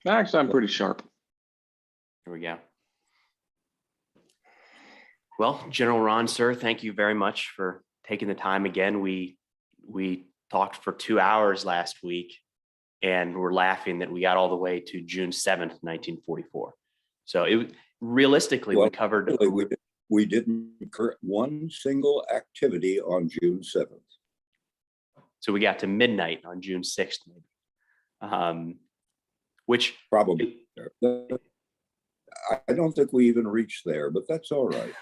Actually, I'm pretty sharp. Here we go. Well, General Raaen, sir, thank you very much for taking the time again. We talked for 2 hours last week, and we're laughing that we got all the way to June 7th, 1944. So it realistically, we covered. We didn't incur one single activity on June 7th. So we got to midnight on June 6th, maybe. Which probably, I don't think we even reached there, but that's all right.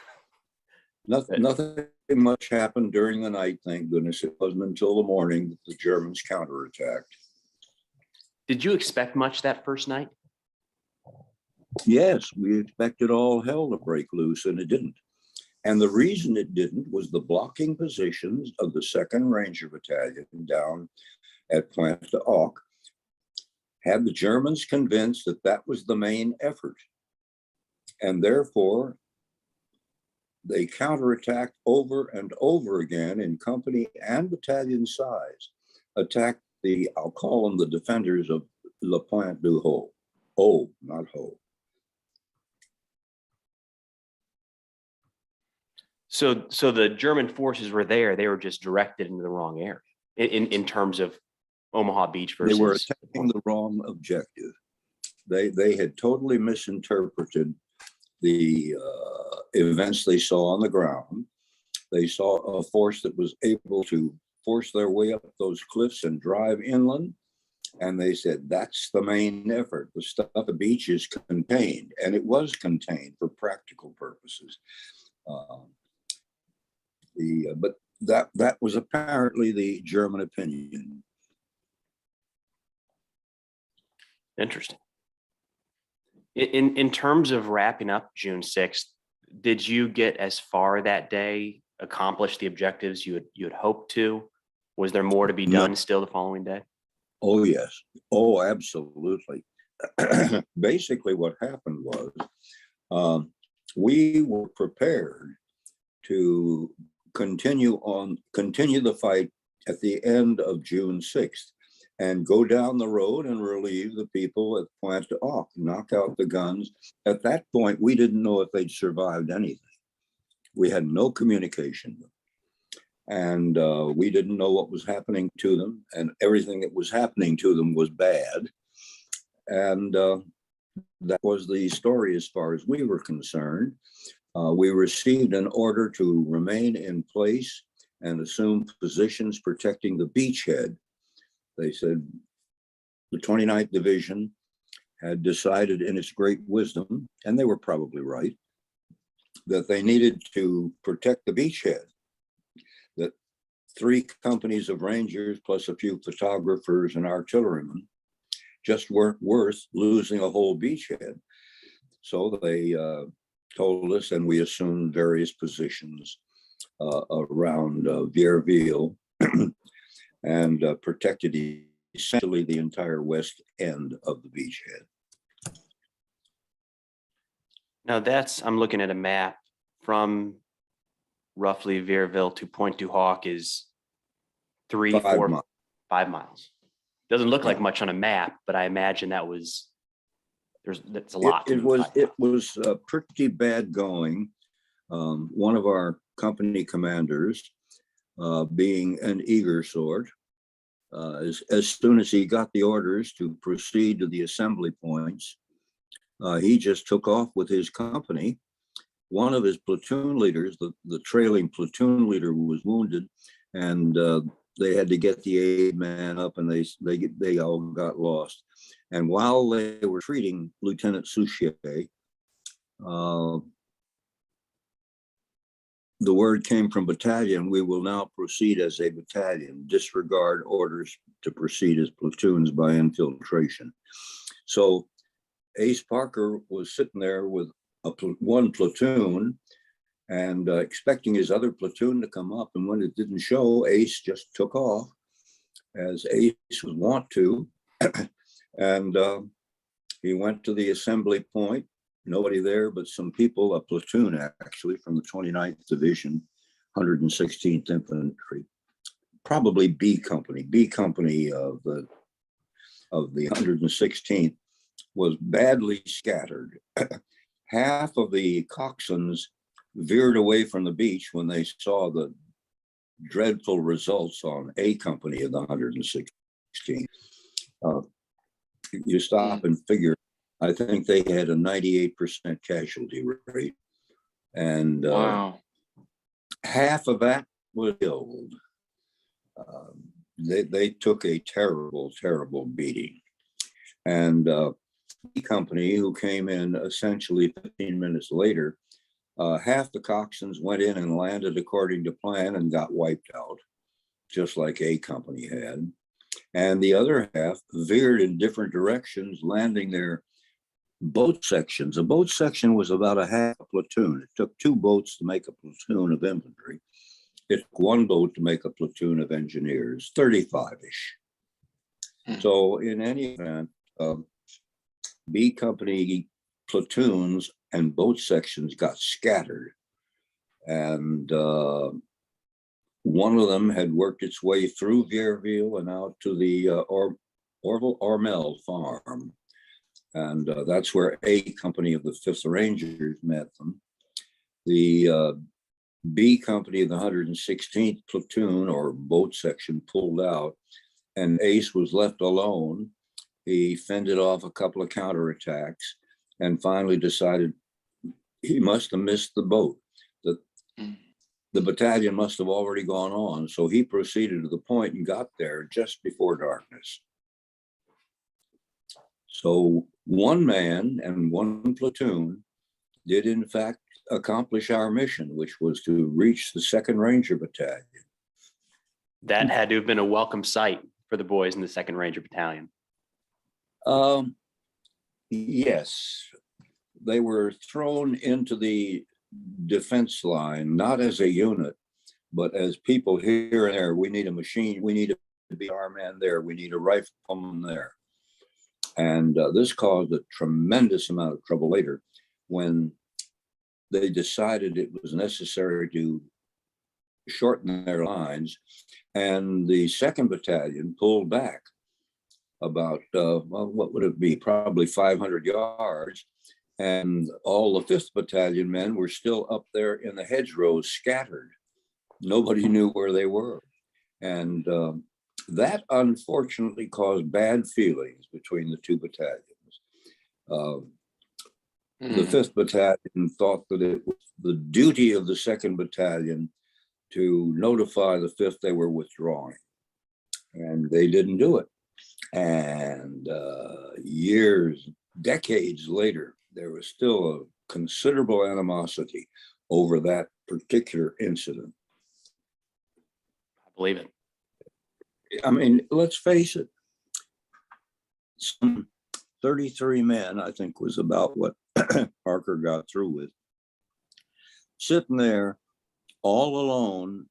Nothing much happened during the night, thank goodness. It wasn't until the morning that the Germans counterattacked. Did you expect much that first night? Yes, we expected all hell to break loose, and it didn't. And the reason it didn't was the blocking positions of the 2nd Ranger Battalion down at Pointe du Hoc had the Germans convinced that that was the main effort. And therefore, they counterattacked over and over again in company and battalion size, attacked the, I'll call them the defenders of La Pointe du Hoc. Oh, not Hoc. So the German forces were there. They were just directed into the wrong area in terms of Omaha Beach versus. They were attacking the wrong objective. They had totally misinterpreted the events they saw on the ground. They saw a force that was able to force their way up those cliffs and drive inland. And they said, that's the main effort. The stuff at the beach is contained. And it was contained for practical purposes. But that was apparently the German opinion. Interesting. In terms of wrapping up June 6th, did you get as far that day, accomplish the objectives you had hoped to? Was there more to be done still the following day? Oh, yes. Oh, absolutely. Basically, what happened was we were prepared to continue the fight at the end of June 6th and go down the road and relieve the people at Pointe du Hoc, knock out the guns. At that point, we didn't know if they'd survived anything. We had no communication. And we didn't know what was happening to them, and everything that was happening to them was bad. And that was the story as far as we were concerned. We received an order to remain in place and assume positions protecting the beachhead. They said the 29th Division had decided in its great wisdom, and they were probably right, that they needed to protect the beachhead. That 3 companies of Rangers plus a few photographers and artillerymen just weren't worth losing a whole beachhead. So they told us, and we assumed various positions around Vierville and protected essentially the entire west end of the beachhead. Now I'm looking at a map from roughly Vierville to Pointe du Hoc is 5 miles. Doesn't look like much on a map, but I imagine that's a lot. It was pretty bad going. One of our company commanders, being an eager sort, as soon as he got the orders to proceed to the assembly points, he just took off with his company. One of his platoon leaders, the trailing platoon leader, was wounded, and they had to get the aid man up, and they all got lost. And while they were treating Lieutenant Souchet, the word came from battalion, we will now proceed as a battalion, disregard orders to proceed as platoons by infiltration. So Ace Parker was sitting there with one platoon and expecting his other platoon to come up. And when it didn't show, Ace just took off, as Ace was wont to. And he went to the assembly point. Nobody there but some people, a platoon actually from the 29th Division, 116th Infantry, probably B company of the 116th. was badly scattered. Half of the coxswains veered away from the beach when they saw the dreadful results on A Company of the 116. You stop and figure, I think they had a 98% casualty rate. And Wow. half of that was killed. They took a terrible, terrible beating. And B Company, who came in essentially 15 minutes later, half the coxswains went in and landed according to plan and got wiped out, just like A Company had. And the other half veered in different directions, landing their boat sections. A boat section was about a half a platoon. It took 2 boats to make a platoon of infantry. It took 1 boat to make a platoon of engineers, 35-ish. So in any event, B Company platoons and boat sections got scattered. And one of them had worked its way through Vierville and out to the Orville Ormel farm. And that's where A Company of the 5th Rangers met them. The B Company of the 116th platoon or boat section pulled out, and Ace was left alone. He fended off a couple of counterattacks and finally decided he must have missed the boat. The battalion must have already gone on. So he proceeded to the point and got there just before darkness. So 1 man and 1 platoon did in fact accomplish our mission, which was to reach the 2nd Ranger Battalion. That had to have been a welcome sight for the boys in the 2nd Ranger Battalion. Yes, they were thrown into the defense line, not as a unit, but as people here and there. We need a machine, we need a BR man there, we need a rifleman there. And this caused a tremendous amount of trouble later when they decided it was necessary to shorten their lines. And the 2nd Battalion pulled back about, well, what would it be? Probably 500 yards. And all the 5th Battalion men were still up there in the hedgerows, scattered. Nobody knew where they were. And that unfortunately caused bad feelings between the 2 battalions. The 5th Battalion thought that it was the duty of the 2nd Battalion to notify the 5th they were withdrawing. And they didn't do it. And years, decades later, there was still a considerable animosity over that particular incident. I believe it. I mean, let's face it, some 33 men, I think, was about what Parker got through with, sitting there all alone.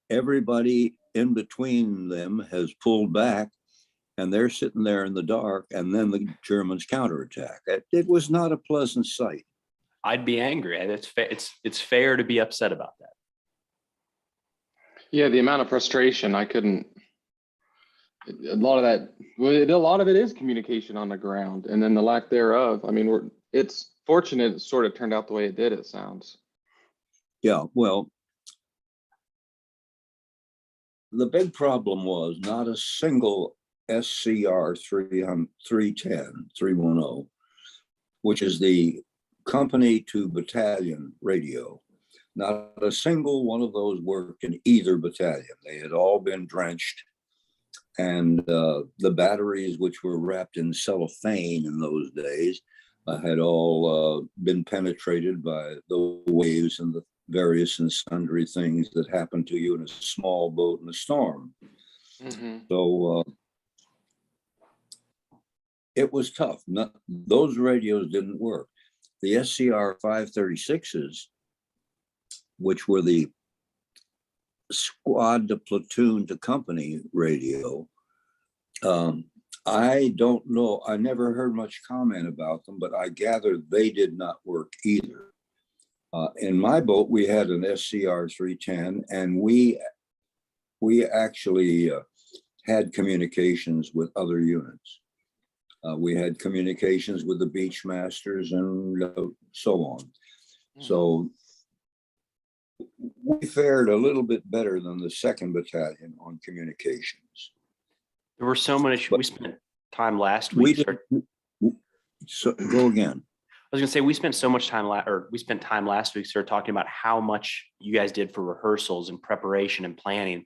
Everybody in between them has pulled back, and they're sitting there in the dark, and then the Germans counterattack. It was not a pleasant sight. I'd be angry. And it's fair to be upset about that. Yeah, the amount of frustration, I couldn't. A lot of it is communication on the ground, and then the lack thereof. I mean, it's fortunate it sort of turned out the way it did, it sounds. Yeah, well, the big problem was not a single SCR 310, which is the company to battalion radio. Not a single one of those worked in either battalion. They had all been drenched. And the batteries, which were wrapped in cellophane in those days, had all been penetrated by the waves and the various and sundry things that happen to you in a small boat in a storm. So it was tough. Those radios didn't work. The SCR 536s, which were the squad to platoon to company radio, I don't know. I never heard much comment about them, but I gather they did not work either. In my boat, we had an SCR 310, and we actually had communications with other units. We had communications with the beach masters and so on. So we fared a little bit better than the 2nd Battalion on communications. There were so many, we spent time last We week. did, so go again. I was gonna say, we spent so much time, we spent time last week, sir, talking about how much you guys did for rehearsals and preparation and planning.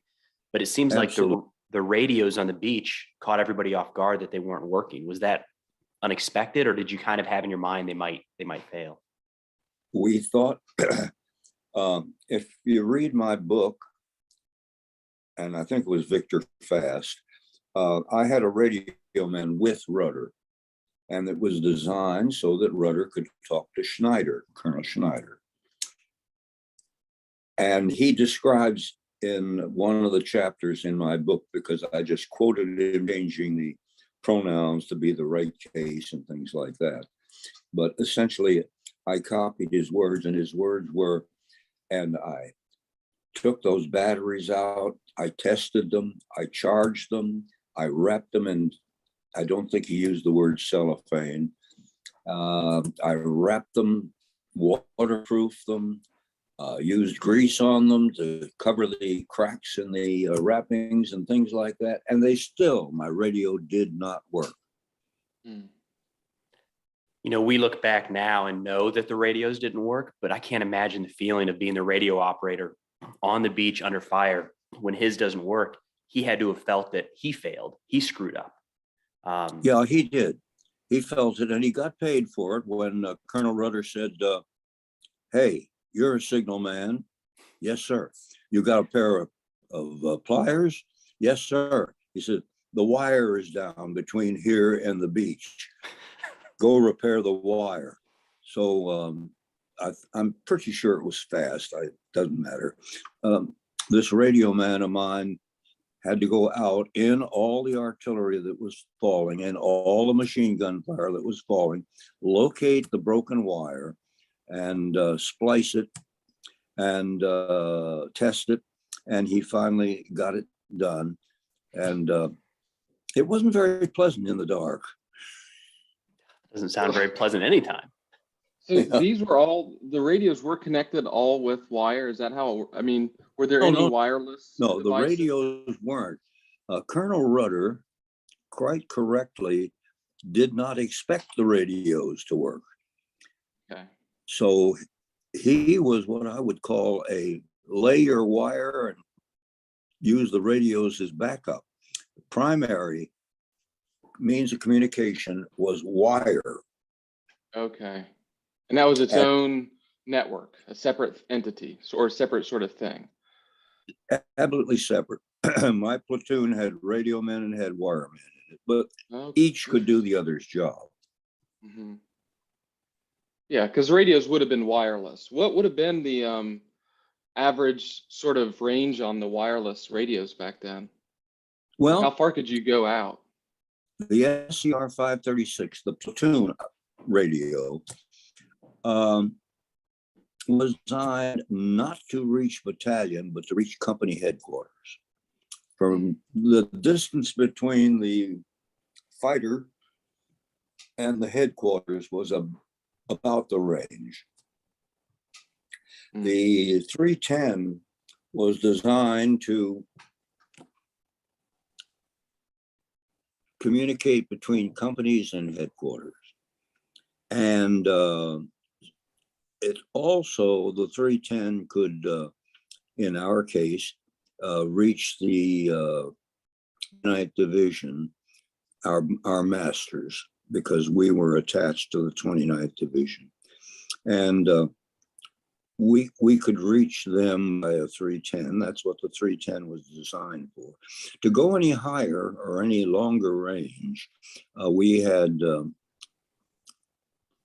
But it seems like the radios on the beach caught everybody off guard that they weren't working. Was that unexpected, or did you kind of have in your mind they might fail? We thought, if you read my book, and I think it was Victor Fast, I had a radio man with rudder, and it was designed so that rudder could talk to Schneider, Colonel Schneider. And he describes in one of the chapters in my book, because I just quoted him changing the pronouns to be the right case and things like that. But essentially, I copied his words, and his words were, and I took those batteries out, I tested them, I charged them, I wrapped them in, I don't think he used the word cellophane. I wrapped them, waterproofed them, used grease on them to cover the cracks in the wrappings and things like that. And my radio did not work. You know, we look back now and know that the radios didn't work, but I can't imagine the feeling of being the radio operator on the beach under fire when his doesn't work. He had to have felt that he failed. He screwed up. Yeah, he did. He felt it, and he got paid for it when Colonel Rudder said, hey, you're a signal man. Yes, sir. You got a pair of pliers? Yes, sir. He said, the wire is down between here and the beach. Go repair the wire. So I'm pretty sure it was fast. It doesn't matter. This radio man of mine had to go out in all the artillery that was falling and all the machine gun fire that was falling, locate the broken wire and splice it and test it. And he finally got it done. And it wasn't very pleasant in the dark. Doesn't sound very pleasant anytime. So these were the radios were connected all with wire. Is that how, I mean, were there any wireless? No, devices? the radios weren't. Colonel Rudder, quite correctly, did not expect the radios to work. Okay. So he was what I would call a lay your wire and use the radios as backup. The primary means of communication was wire. Okay. And that was its own network, a separate entity or a separate sort of thing. Absolutely separate. My platoon had radio men and had wiremen in it, but each could do the other's job. Mm-hmm. Yeah, because radios would have been wireless. What would have been the average sort of range on the wireless radios back then? Well, how far could you go out? The SCR 536, the platoon radio, was designed not to reach battalion, but to reach company headquarters. From the distance between the fighter and the headquarters was about the range. The 310 was designed to communicate between companies and headquarters. And it also, the 310 could, in our case, reach the 9th Division, our masters, because we were attached to the 29th Division. And we could reach them by a 310. That's what the 310 was designed for. To go any higher or any longer range, we had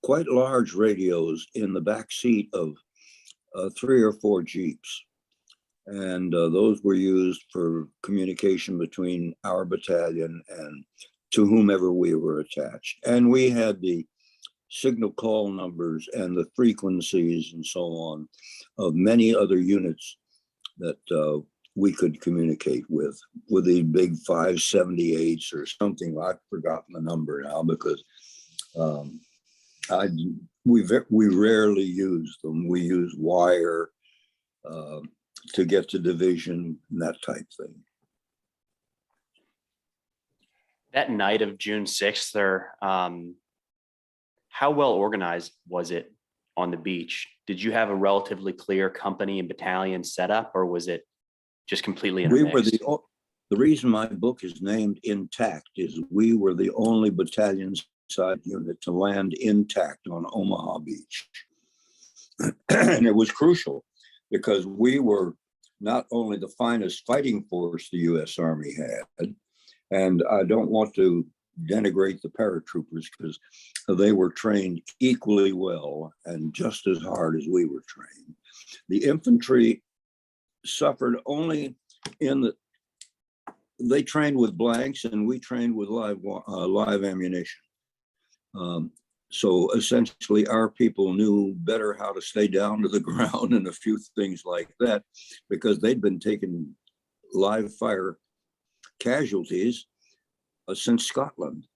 quite large radios in the back seat of 3 or 4 Jeeps. And those were used for communication between our battalion and to whomever we were attached. And we had the signal call numbers and the frequencies and so on of many other units that we could communicate with the big 578s or something. I've forgotten the number now because we rarely use them. We use wire to get to division and that type thing. That night of June 6th, there, how well organized was it on the beach? Did you have a relatively clear company and battalion setup, or was it just completely intermixed? The reason my book is named Intact is we were the only battalion side unit to land intact on Omaha Beach. And it was crucial because we were not only the finest fighting force the U.S. Army had, and I don't want to denigrate the paratroopers because they were trained equally well and just as hard as we were trained. The infantry suffered only in that they trained with blanks and we trained with live ammunition. So essentially our people knew better how to stay down to the ground and a few things like that because they'd been taking live fire casualties since Scotland.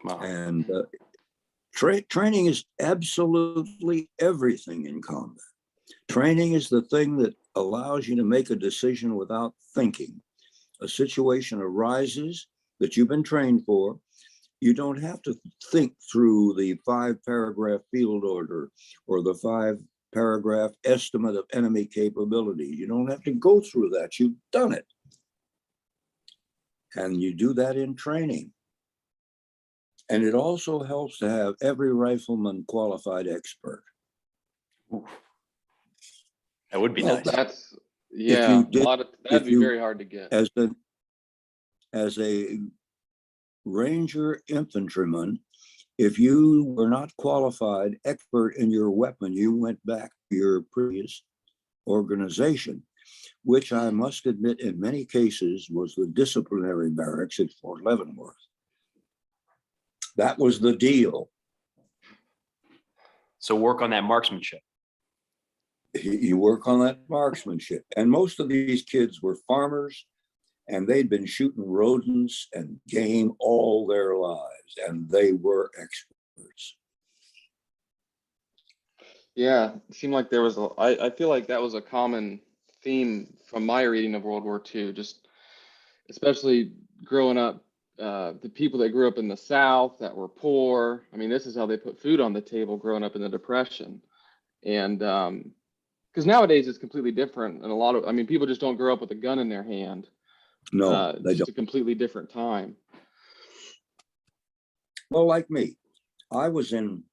Wow. And training is absolutely everything in combat. Training is the thing that allows you to make a decision without thinking. A situation arises that you've been trained for. You don't have to think through the 5-paragraph field order or the 5-paragraph estimate of enemy capability. You don't have to go through that. You've done it. And you do that in training. And it also helps to have every rifleman qualified expert. Oof. That would be nice. That's, yeah, that'd be very hard to get. As a Ranger infantryman, if you were not qualified expert in your weapon, you went back to your previous organization, which I must admit in many cases was the disciplinary barracks at Fort Leavenworth. That was the deal. So work on that marksmanship. You work on that marksmanship. And most of these kids were farmers and they'd been shooting rodents and game all their lives, and they were experts. Yeah, it seemed like there was I feel like that was a common theme from my reading of World War II, just especially growing up, the people that grew up in the South that were poor. I mean, this is how they put food on the table growing up in the Depression. And because nowadays it's completely different. And I mean, people just don't grow up with a gun in their hand. No, they don't. It's a completely different time. Well, like me, I was in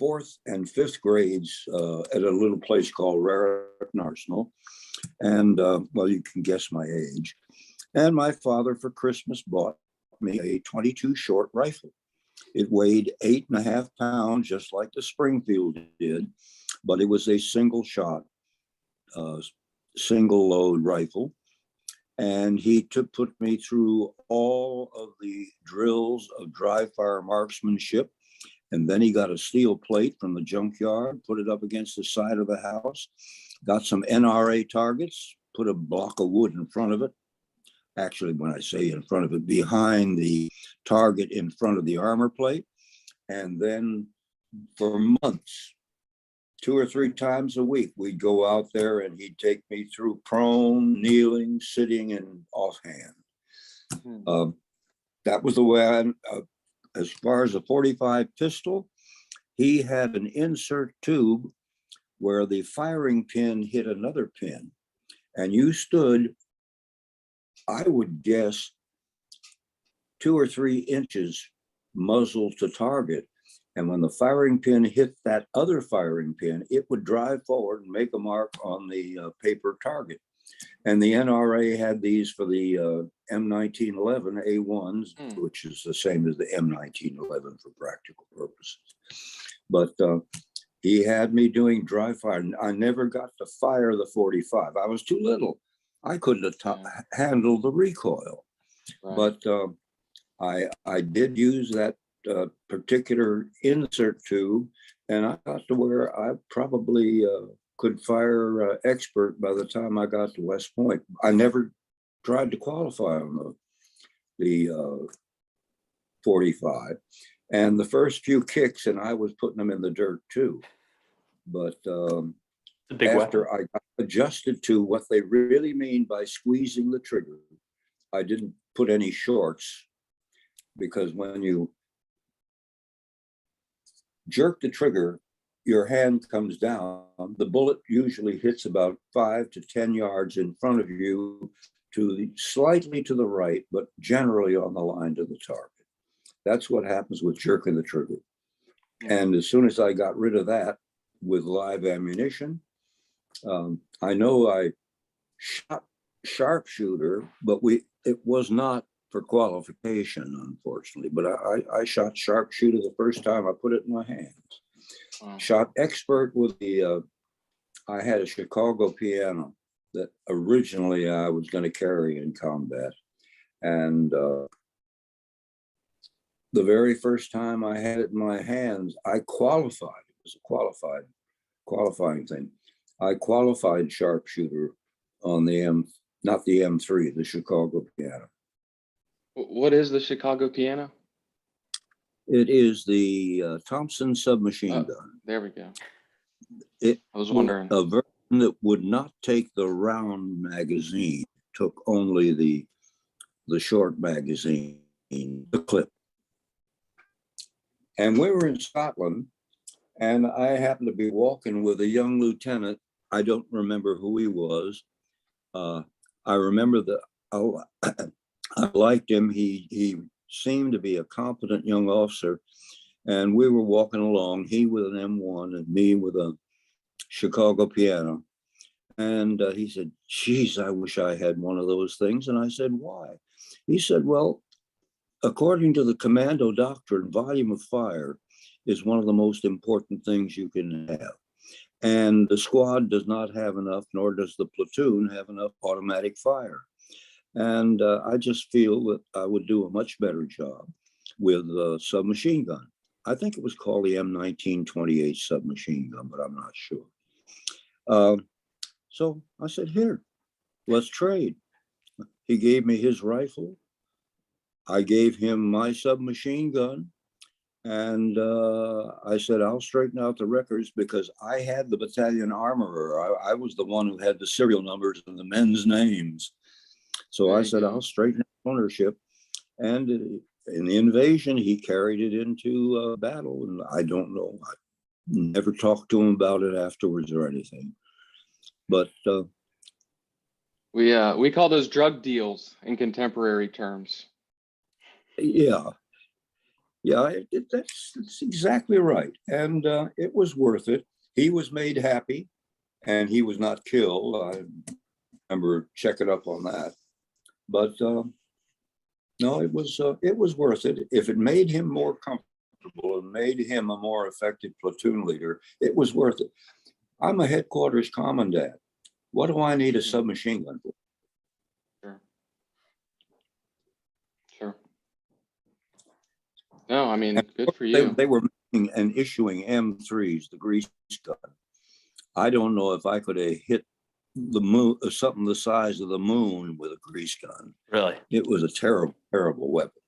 4th and 5th grades at a little place called Raaen, Arsenal. And well, you can guess my age. And my father for Christmas bought me a 22 short rifle. It weighed 8.5 pounds, just like the Springfield did, but it was a single shot, single load rifle. And he put me through all of the drills of dry fire marksmanship. And then he got a steel plate from the junkyard, put it up against the side of the house, got some NRA targets, put a block of wood in front of it. Actually, when I say in front of it, behind the target in front of the armor plate. And then for months, 2 or 3 times a week, we'd go out there and he'd take me through prone, kneeling, sitting, and offhand. That was the way as far as a 45 pistol, he had an insert tube where the firing pin hit another pin. And you stood, I would guess, 2 or 3 inches muzzle to target. And when the firing pin hit that other firing pin, it would drive forward and make a mark on the paper target. And the NRA had these for the M1911 A1s, which is the same as the M1911 for practical purposes. But he had me doing dry fire. I never got to fire the 45. I was too little. I couldn't have handled the recoil. Right. But I did use that particular insert tube, and I got to where I probably could fire expert by the time I got to West Point. I never tried to qualify on the 45. And the first few kicks, and I was putting them in the dirt too. But a big after weapon. I got adjusted to what they really mean by squeezing the trigger, I didn't put any shorts, because when you jerk the trigger, your hand comes down. The bullet usually hits about 5 to 10 yards in front of you, slightly to the right, but generally on the line to the target. That's what happens with jerking the trigger. And as soon as I got rid of that with live ammunition, I know I shot sharpshooter, but it was not for qualification, unfortunately. But I shot sharpshooter the first time I put it in my hands. Wow. Shot expert with I had a Chicago piano that originally I was going to carry in combat. And the very first time I had it in my hands, I qualified. It was a qualifying thing. I qualified sharpshooter on the not the M3, the Chicago piano. What is the Chicago piano? It is the Thompson submachine gun. There we go. I was wondering. A version that would not take the round magazine, took only the short magazine, the clip. And we were in Scotland, and I happened to be walking with a young lieutenant. I don't remember who he was. I remember that I liked him. He seemed to be a competent young officer, and we were walking along, he with an M1 and me with a Chicago piano. And he said, geez, I wish I had one of those things. And I said, why? He said, well, according to the commando doctrine, volume of fire is one of the most important things you can have. And the squad does not have enough, nor does the platoon have enough automatic fire. And I just feel that I would do a much better job with a submachine gun. I think it was called the M1928 submachine gun, but I'm not sure. So I said, here, let's trade. He gave me his rifle. I gave him my submachine gun. And I said, I'll straighten out the records, because I had the battalion armorer. I was the one who had the serial numbers and the men's names. So I said, I'll straighten out ownership. And in the invasion, he carried it into battle. And I don't know, I never talked to him about it afterwards or anything. But we call those drug deals in contemporary terms. yeah, that's exactly right. And it was worth it. He was made happy, and he was not killed. I remember checking up on that. But no, it was worth it. If it made him more comfortable and made him a more effective platoon leader, it was worth it. I'm a headquarters commandant. What do I need a submachine gun for? Sure. No, I mean, good for you. They were making and issuing M3s, the grease gun. I don't know if I could have hit the moon, something the size of the moon with a grease gun. Really? It was a terrible, terrible weapon.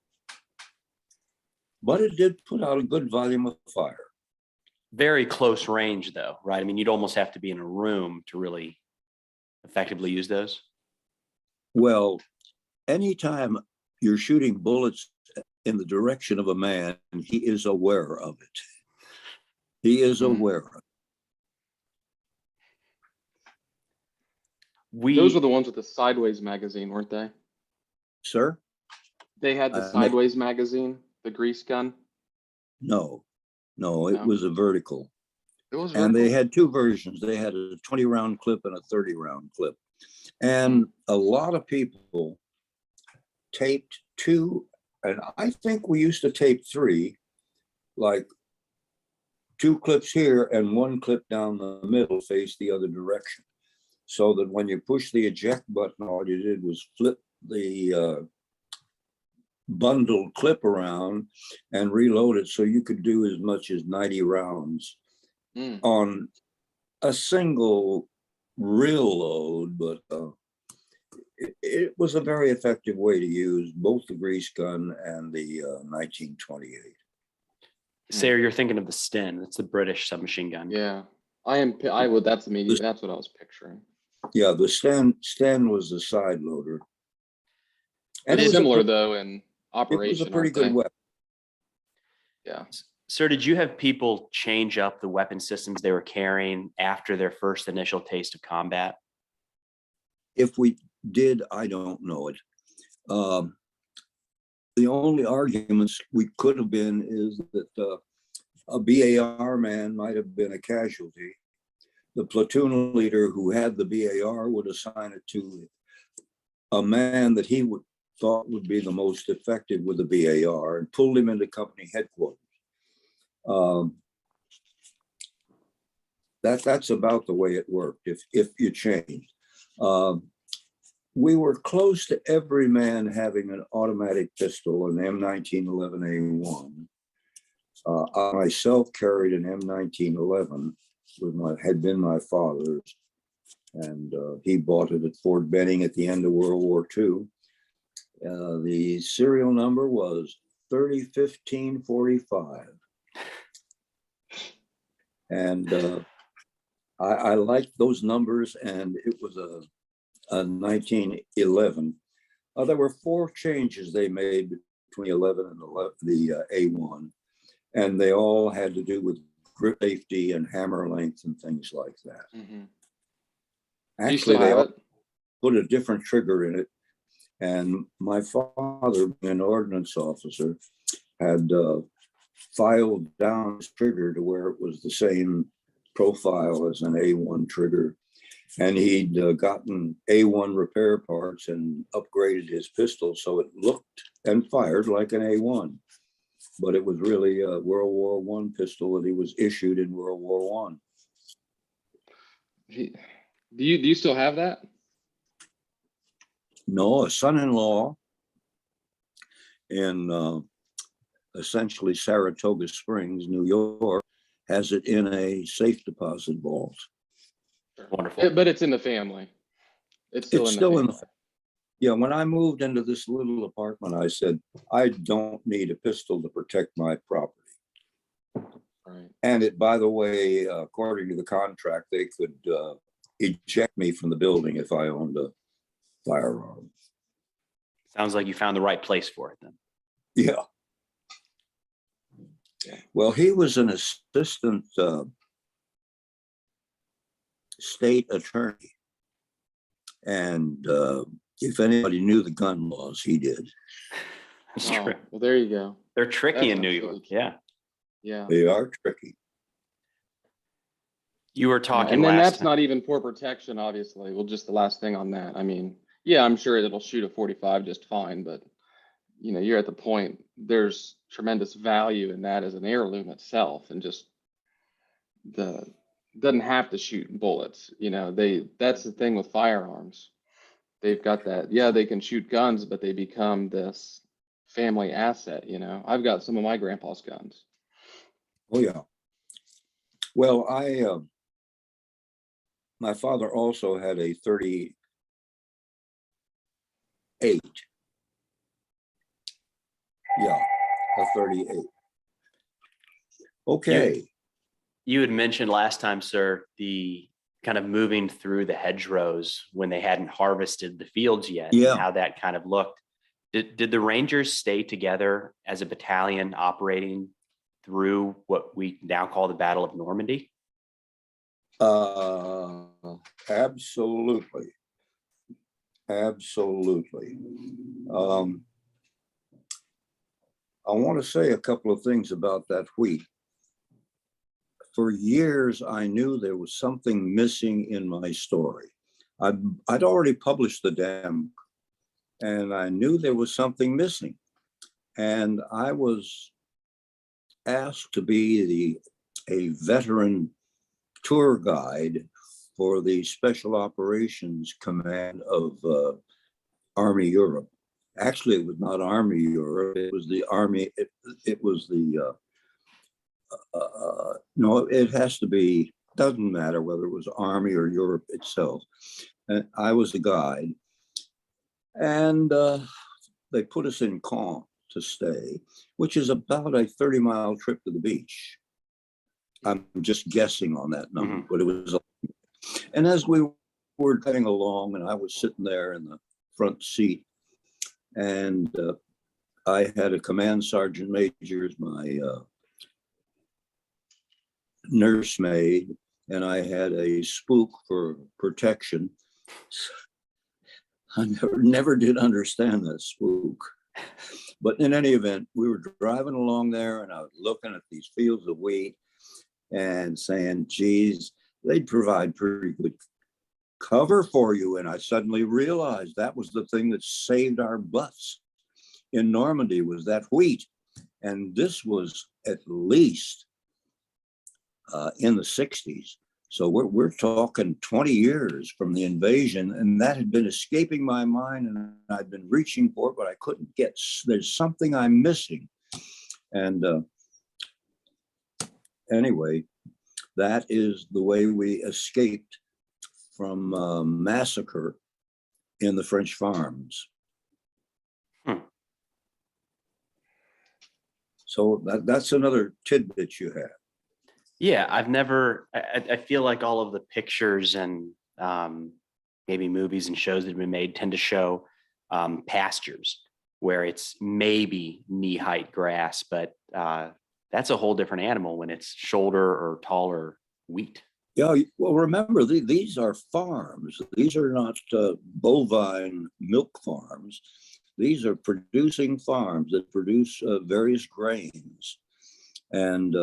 But it did put out a good volume of fire. Very close range though, right? I mean, you'd almost have to be in a room to really effectively use those. Well, anytime you're shooting bullets in the direction of a man, he is aware of it. He is aware of it. Those were the ones with the sideways magazine, weren't they? Sir? They had the sideways magazine, the grease gun? No, it was a vertical. It was vertical? And they had two versions. They had a 20-round clip and a 30-round clip. And a lot of people taped two, and I think we used to tape three, like two clips here and one clip down the middle face the other direction. So that when you push the eject button, all you did was flip the bundled clip around and reload it, so you could do as much as 90 rounds on a single real load, but it was a very effective way to use both the grease gun and the 1928. Sayre, you're thinking of the Sten. That's the British submachine gun. Yeah, I would. That's immediate. That's what I was picturing. Yeah, the Sten was the side loader. And it was similar though in operation. It was a pretty aren't they? good weapon. Yeah. Sir, did you have people change up the weapon systems they were carrying after their first initial taste of combat? If we did, I don't know it. The only arguments we could have been is that a BAR man might have been a casualty. The platoon leader who had the BAR would assign it to a man that he thought would be the most effective with the BAR and pulled him into company headquarters. That's about the way it worked. If you changed, we were close to every man having an automatic pistol, an M1911A1. I myself carried an M1911, had been my father's, and he bought it at Fort Benning at the end of World War II. The serial number was 301545. And I liked those numbers, and it was a 1911. There were 4 changes they made between 11 and the A1, and they all had to do with grip safety and hammer length and things like that. Mm-hmm. Actually, they all put a different trigger in it, and my father, an ordnance officer, had filed down his trigger to where it was the same profile as an A1 trigger. And he'd gotten A1 repair parts and upgraded his pistol so it looked and fired like an A1. But it was really a World War I pistol that he was issued in World War I. Do you still have that? No, a son-in-law in essentially Saratoga Springs, New York, has it in a safe deposit vault. Wonderful. But it's in the family. It's still in the family. Yeah, when I moved into this little apartment, I said, I don't need a pistol to protect my property. Right. And it, by the way, according to the contract, they could eject me from the building if I owned a firearm. Sounds like you found the right place for it then. Yeah. Well, he was an assistant state attorney. And if anybody knew the gun laws, he did. That's Oh, true. well, there you go. They're tricky That's in New absolutely York. true. Yeah. Yeah. They are tricky. You were talking and then last that's time. not even for protection, obviously. Well, just the last thing on that. I mean, yeah, I'm sure it'll shoot a 45 just fine, but you know, you're at the point, there's tremendous value in that as an heirloom itself, and just doesn't have to shoot bullets. You know, that's the thing with firearms. They've got that, yeah, they can shoot guns, but they become this family asset. You know, I've got some of my grandpa's guns. Oh, yeah. Well, my father also had a 38. Yeah, a 38. Okay. You had mentioned last time, sir, the kind of moving through the hedgerows when they hadn't harvested the fields yet, Yeah. and how that kind of looked. Did the Rangers stay together as a battalion operating through what we now call the Battle of Normandy? Absolutely. Absolutely. I want to say a couple of things about that wheat. For years, I knew there was something missing in my story. I'd already published the damn, and I knew there was something missing. And I was asked to be a veteran tour guide for the Special Operations Command of Army Europe. Actually, it was not Army Europe. It was the Army. It was the no. It has to be doesn't matter whether it was Army or Europe itself. And I was the guide. And they put us in Caen to stay, which is about a 30-mile trip to the beach. I'm just guessing on that number, but it was. And as we were getting along, and I was sitting there in the front seat, and I had a command sergeant major as my nursemaid, and I had a spook for protection. I never did understand that spook. But in any event, we were driving along there, and I was looking at these fields of wheat and saying, geez, they'd provide pretty good cover for you. And I suddenly realized that was the thing that saved our butts in Normandy, was that wheat. And this was at least in the 60s. So we're talking 20 years from the invasion, and that had been escaping my mind, and I'd been reaching for it, but I couldn't get, there's something I'm missing. And anyway, that is the way we escaped from massacre in the French farms. So that's another tidbit you have. Yeah, I feel like all of the pictures and maybe movies and shows that have been made tend to show pastures where it's maybe knee-height grass, but that's a whole different animal when it's shoulder or taller wheat. Yeah, well, remember, these are farms. These are not bovine milk farms. These are producing farms that produce various grains and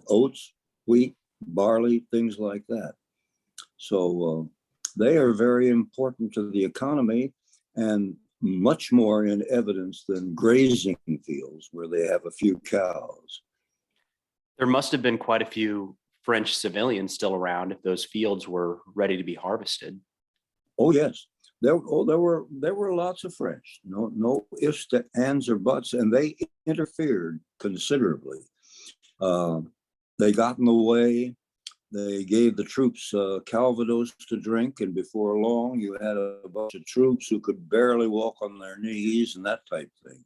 oats, wheat, barley, things like that. So they are very important to the economy, and much more in evidence than grazing fields where they have a few cows. There must have been quite a few French civilians still around if those fields were ready to be harvested. Oh yes, there were lots of French. No ifs, ands, or buts, and they interfered considerably. They got in the way. They gave the troops Calvados to drink, and before long, you had a bunch of troops who could barely walk on their knees and that type thing.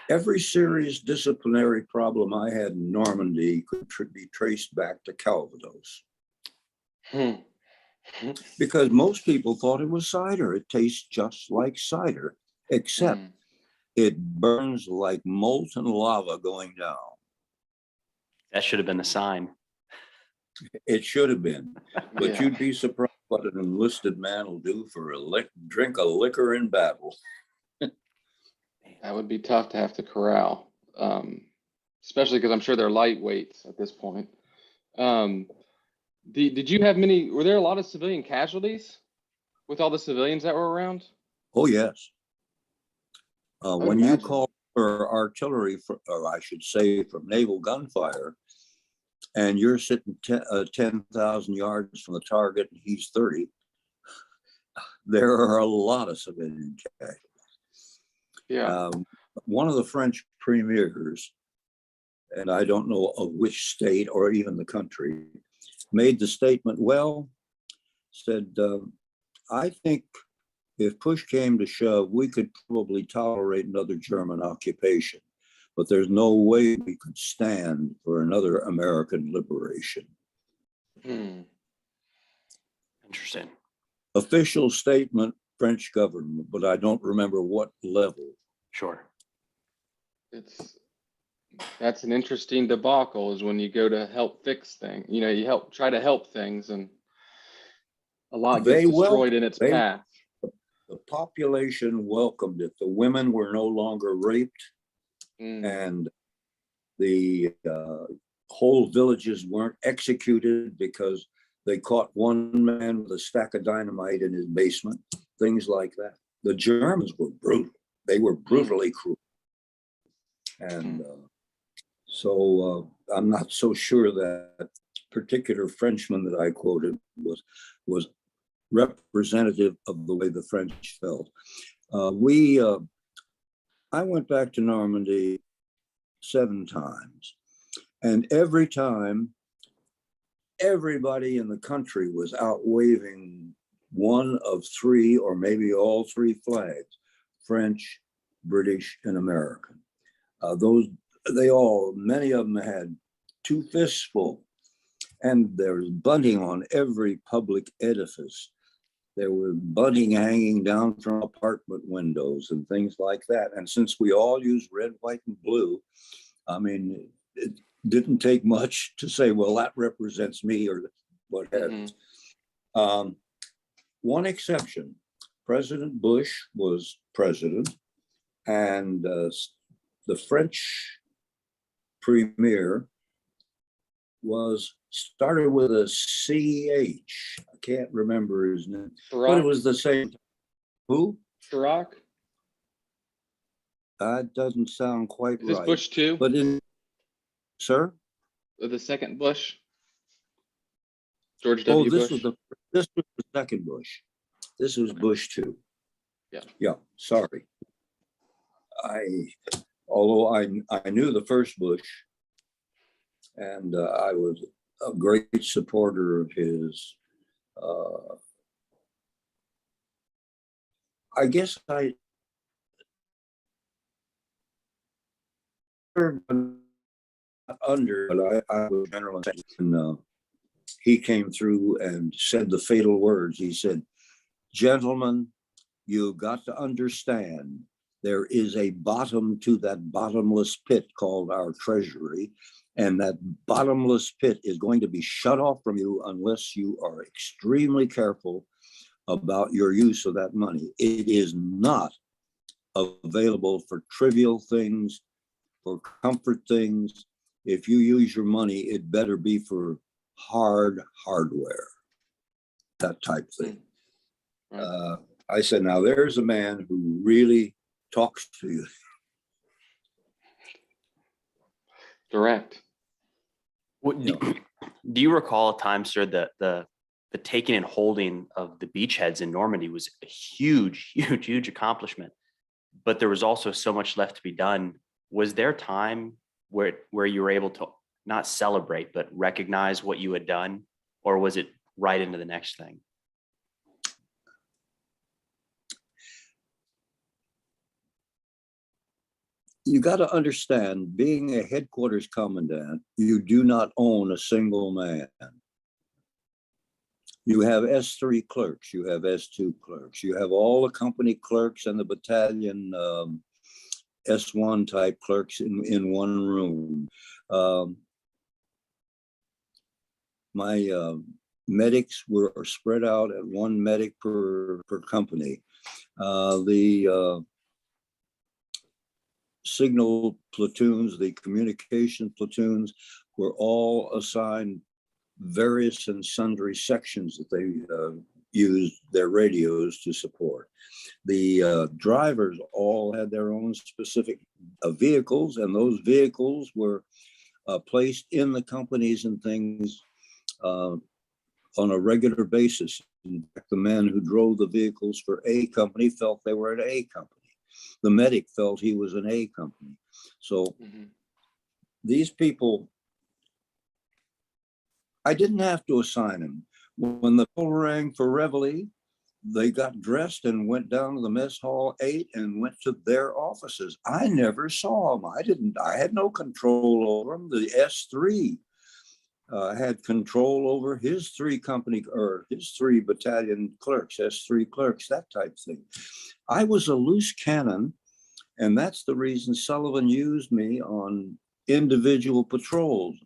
Every serious disciplinary problem I had in Normandy could be traced back to Calvados. Because most people thought it was cider. It tastes just like cider, except it burns like molten lava going down. That should have been the sign. It should have been, but Yeah. you'd be surprised what an enlisted man will do for a drink of liquor in battle. That would be tough to have to corral, especially because I'm sure they're lightweights at this point. Did you have many, were there a lot of civilian casualties with all the civilians that were around? Oh, yes. When you imagine. call for artillery, or I should say from naval gunfire, and you're sitting 10,000 yards from the target and he's 30, there are a lot of civilian casualties. Yeah. One of the French premiers, and I don't know of which state or even the country, made the statement, said, I think if push came to shove, we could probably tolerate another German occupation, but there's no way we could stand for another American liberation. Interesting. Official statement, French government, but I don't remember what level. Sure. That's an interesting debacle, is when you go to help fix things. You know, you try to help things, and a lot gets destroyed in its path. The population welcomed it. The women were no longer raped, and the whole villages weren't executed because they caught one man with a stack of dynamite in his basement, things like that. The Germans were brutal. They were brutally cruel. And so I'm not so sure that particular Frenchman that I quoted was representative of the way the French felt. I went back to Normandy 7 times, and every time everybody in the country was out waving one of three or maybe all three flags: French, British, and American. Many of them had two fists full, and there was bunting on every public edifice. There was bunting hanging down from apartment windows and things like that. And since we all use red, white, and blue, I mean, it didn't take much to say, well, that represents me or what have you. One exception, President Bush was president, and the French premier started with a CH. I can't remember his name, but it was the same. Who? Chirac? That doesn't sound quite Is this right. Bush too? But sir? The second Bush? George W. This Bush? was the second Bush. This was Bush too. Yeah, sorry. Although I knew the first Bush, and I was a great supporter of his. I guess I under, but I was general, and he came through and said the fatal words. He said, "Gentlemen, you've got to understand there is a bottom to that bottomless pit called our treasury, and that bottomless pit is going to be shut off from you unless you are extremely careful about your use of that money. It is not available for trivial things, for comfort things. If you use your money, it better be for hardware, that type thing." I said, now there's a man who really talks to you. Direct. Do you recall a time, sir, that the taking and holding of the beachheads in Normandy was a huge accomplishment, but there was also so much left to be done? Was there time where you were able to not celebrate, but recognize what you had done, or was it right into the next thing? You got to understand, being a headquarters commandant, you do not own a single man. You have S3 clerks, you have S2 clerks, you have all the company clerks and the battalion S1 type clerks in one room. My medics were spread out at one medic per company. The signal platoons, the communication platoons, were all assigned various and sundry sections that they used their radios to support. The drivers all had their own specific vehicles, and those vehicles were placed in the companies and things on a regular basis. In fact, the men who drove the vehicles for A company felt they were at A company. The medic felt he was an A company. So these people, I didn't have to assign them. When the bell rang for reveille, they got dressed and went down to the mess hall, ate, and went to their offices. I never saw them. I had no control over them. The S3 had control over his three company or his three battalion clerks, S3 clerks, that type of thing. I was a loose cannon, and that's the reason Sullivan used me on individual patrols.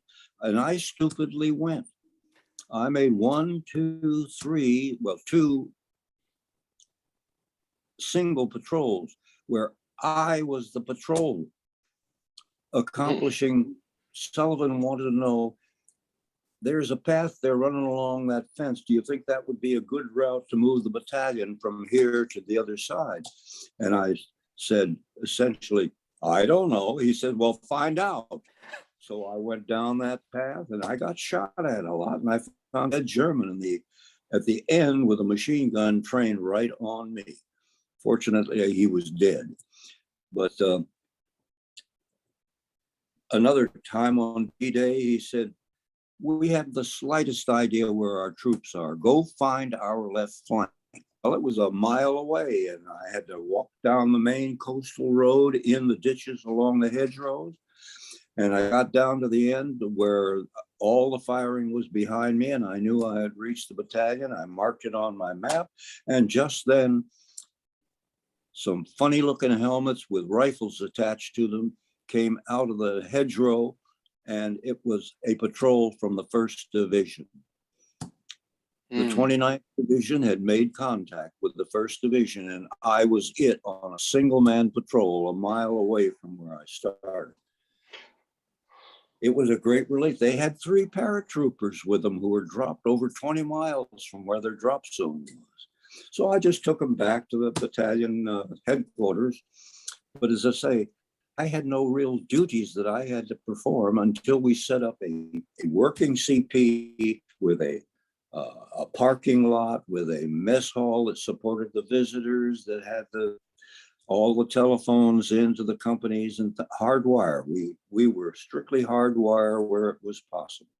And I stupidly went. I made two single patrols where I was the patrol accomplishing. Sullivan wanted to know, there's a path they're running along that fence. Do you think that would be a good route to move the battalion from here to the other side? And I said, essentially, I don't know. He said, well, find out. So I went down that path, and I got shot at a lot. And I found a German at the end with a machine gun trained right on me. Fortunately, he was dead. But another time on D-Day, he said, we have the slightest idea where our troops are. Go find our left flank. Well, it was a mile away, and I had to walk down the main coastal road in the ditches along the hedgerows. And I got down to the end where all the firing was behind me, and I knew I had reached the battalion. I marked it on my map, and just then, some funny looking helmets with rifles attached to them came out of the hedgerow, and it was a patrol from the 1st Division. The 29th Division had made contact with the 1st Division, and I was it on a single man patrol a mile away from where I started. It was a great relief. They had 3 paratroopers with them who were dropped over 20 miles from where their drop zone was. So I just took them back to the battalion headquarters. But as I say, I had no real duties that I had to perform until we set up a working CP with a parking lot, with a mess hall that supported the visitors, that had all the telephones into the companies, and hardwire. We were strictly hardwire where it was possible.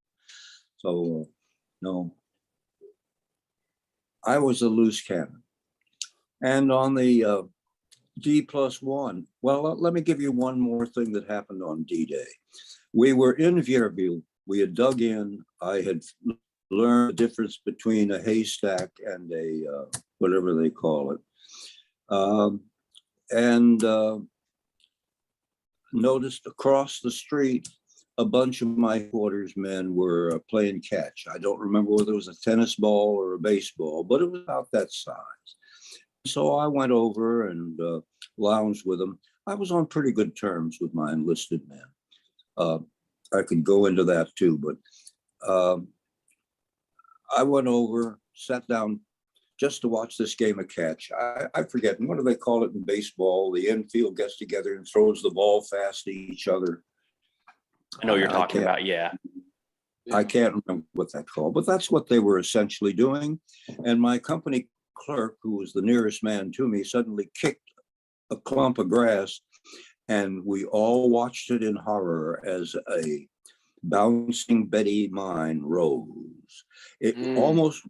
So no, I was a loose cannon. And on the D+1, well, let me give you one more thing that happened on D-Day. We were in Vierville. We had dug in. I had learned the difference between a haystack and a whatever they call it. And noticed across the street, a bunch of my quarters men were playing catch. I don't remember whether it was a tennis ball or a baseball, but it was about that size. So I went over and lounged with them. I was on pretty good terms with my enlisted men. I could go into that too, but I went over, sat down just to watch this game of catch. I forget, what do they call it in baseball? The infield gets together and throws the ball fast to each other. I know what you're talking about, yeah. I can't remember what that's called, but that's what they were essentially doing. And my company clerk, who was the nearest man to me, suddenly kicked a clump of grass, and we all watched it in horror as a bouncing Betty mine rose. It almost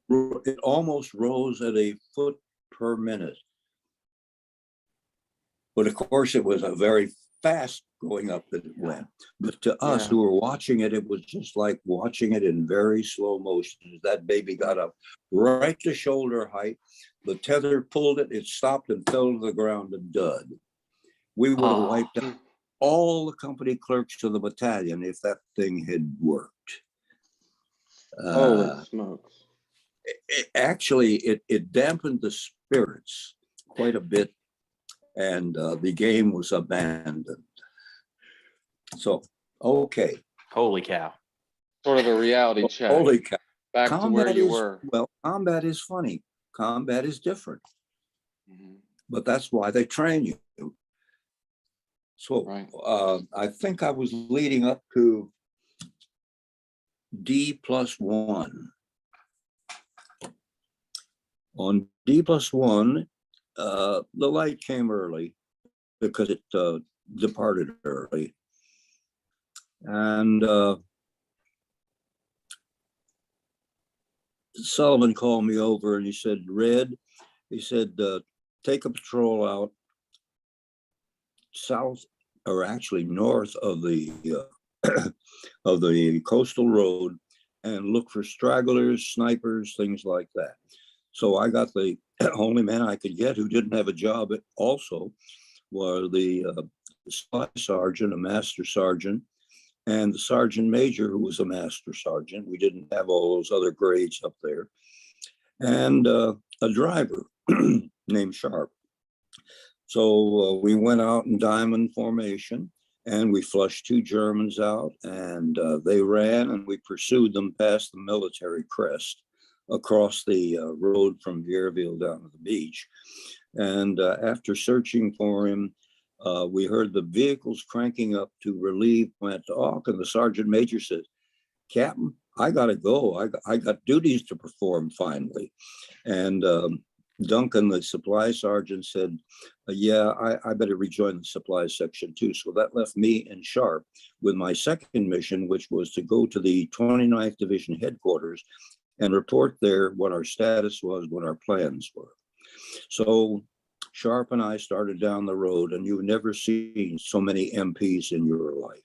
rose at a foot per minute. But of course, it was a very fast going up that it went. But to us who were watching it, it was just like watching it in very slow motion. That baby got up right to shoulder height. The tether pulled it, it stopped and fell to the ground, a dud. We would have wiped out all the company clerks to the battalion if that thing had worked. Holy smokes. It dampened the spirits quite a bit, and the game was abandoned. So, okay. Holy cow. Sort of a reality check. Holy cow. Back to where you were. Well, combat is funny. Combat is different. But that's why they train you. So I think I was leading up to D+1. On D+1, the light came early because it departed early. And Sullivan called me over and he said, Red, he said, take a patrol out south, or actually north of the of the coastal road, and look for stragglers, snipers, things like that. So I got the only man I could get who didn't have a job also were the supply sergeant, a master sergeant, and the sergeant major, who was a master sergeant. We didn't have all those other grades up there. And a driver named Sharp. So we went out in diamond formation, and we flushed 2 Germans out, and they ran, and we pursued them past the military crest across the road from Vierville down to the beach. And after searching for him, we heard the vehicles cranking up to relieve Plant Hawk, and the sergeant major said, Captain, I got to go. I got duties to perform finally. And Duncan, the supply sergeant, said, yeah, I better rejoin the supply section too. So that left me and Sharp with my second mission, which was to go to the 29th Division headquarters and report there what our status was, what our plans were. So Sharp and I started down the road, and you've never seen so many MPs in your life.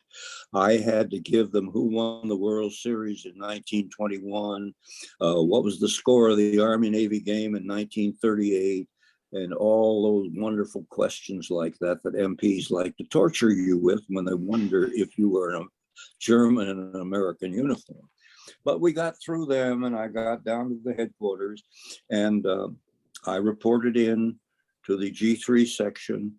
I had to give them who won the World Series in 1921, what was the score of the Army-Navy game in 1938, and all those wonderful questions like that that MPs like to torture you with when they wonder if you were a German in an American uniform. But we got through them, and I got down to the headquarters, and I reported in to the G3 section,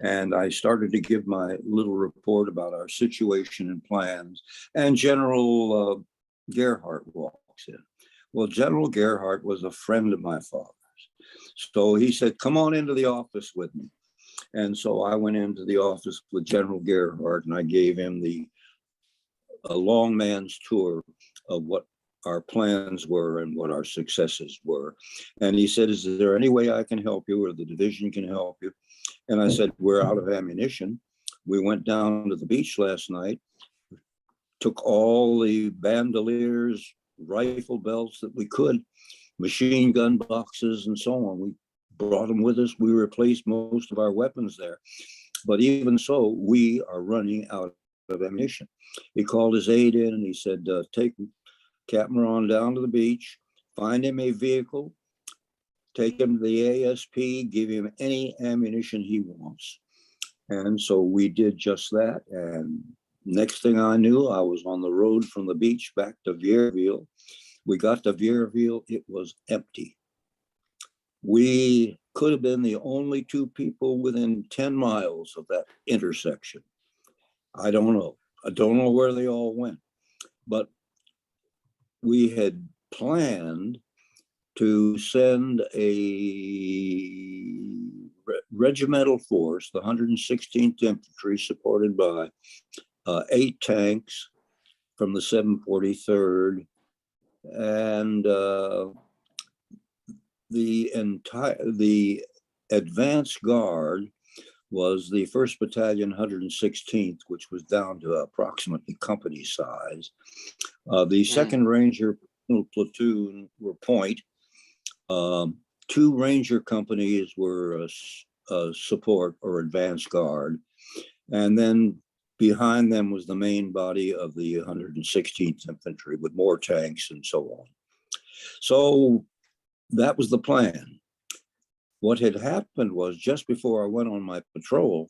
and I started to give my little report about our situation and plans. And General Gerhardt walks in. Well, General Gerhardt was a friend of my father's. So he said, come on into the office with me. And so I went into the office with General Gerhardt, and I gave him a long man's tour of what our plans were and what our successes were. And he said, is there any way I can help you or the division can help you? And I said, we're out of ammunition. We went down to the beach last night, took all the bandoliers, rifle belts that we could, machine gun boxes and so on. We brought them with us. We replaced most of our weapons there. But even so, we are running out of ammunition. He called his aide in and he said, take Captain Raaen down to the beach, find him a vehicle, take him to the ASP, give him any ammunition he wants. And so we did just that. And next thing I knew, I was on the road from the beach back to Vierville. We got to Vierville, it was empty. We could have been the only two people within 10 miles of that intersection. I don't know. I don't know where they all went, but we had planned to send a regimental force, the 116th Infantry, supported by 8 tanks from the 743rd, and the advance guard was the 1st Battalion, 116th, which was down to approximately company size. The 2nd Ranger platoon were point. 2 Ranger companies were support or advance guard. And then behind them was the main body of the 116th Infantry with more tanks and so on. So that was the plan. What had happened was just before I went on my patrol,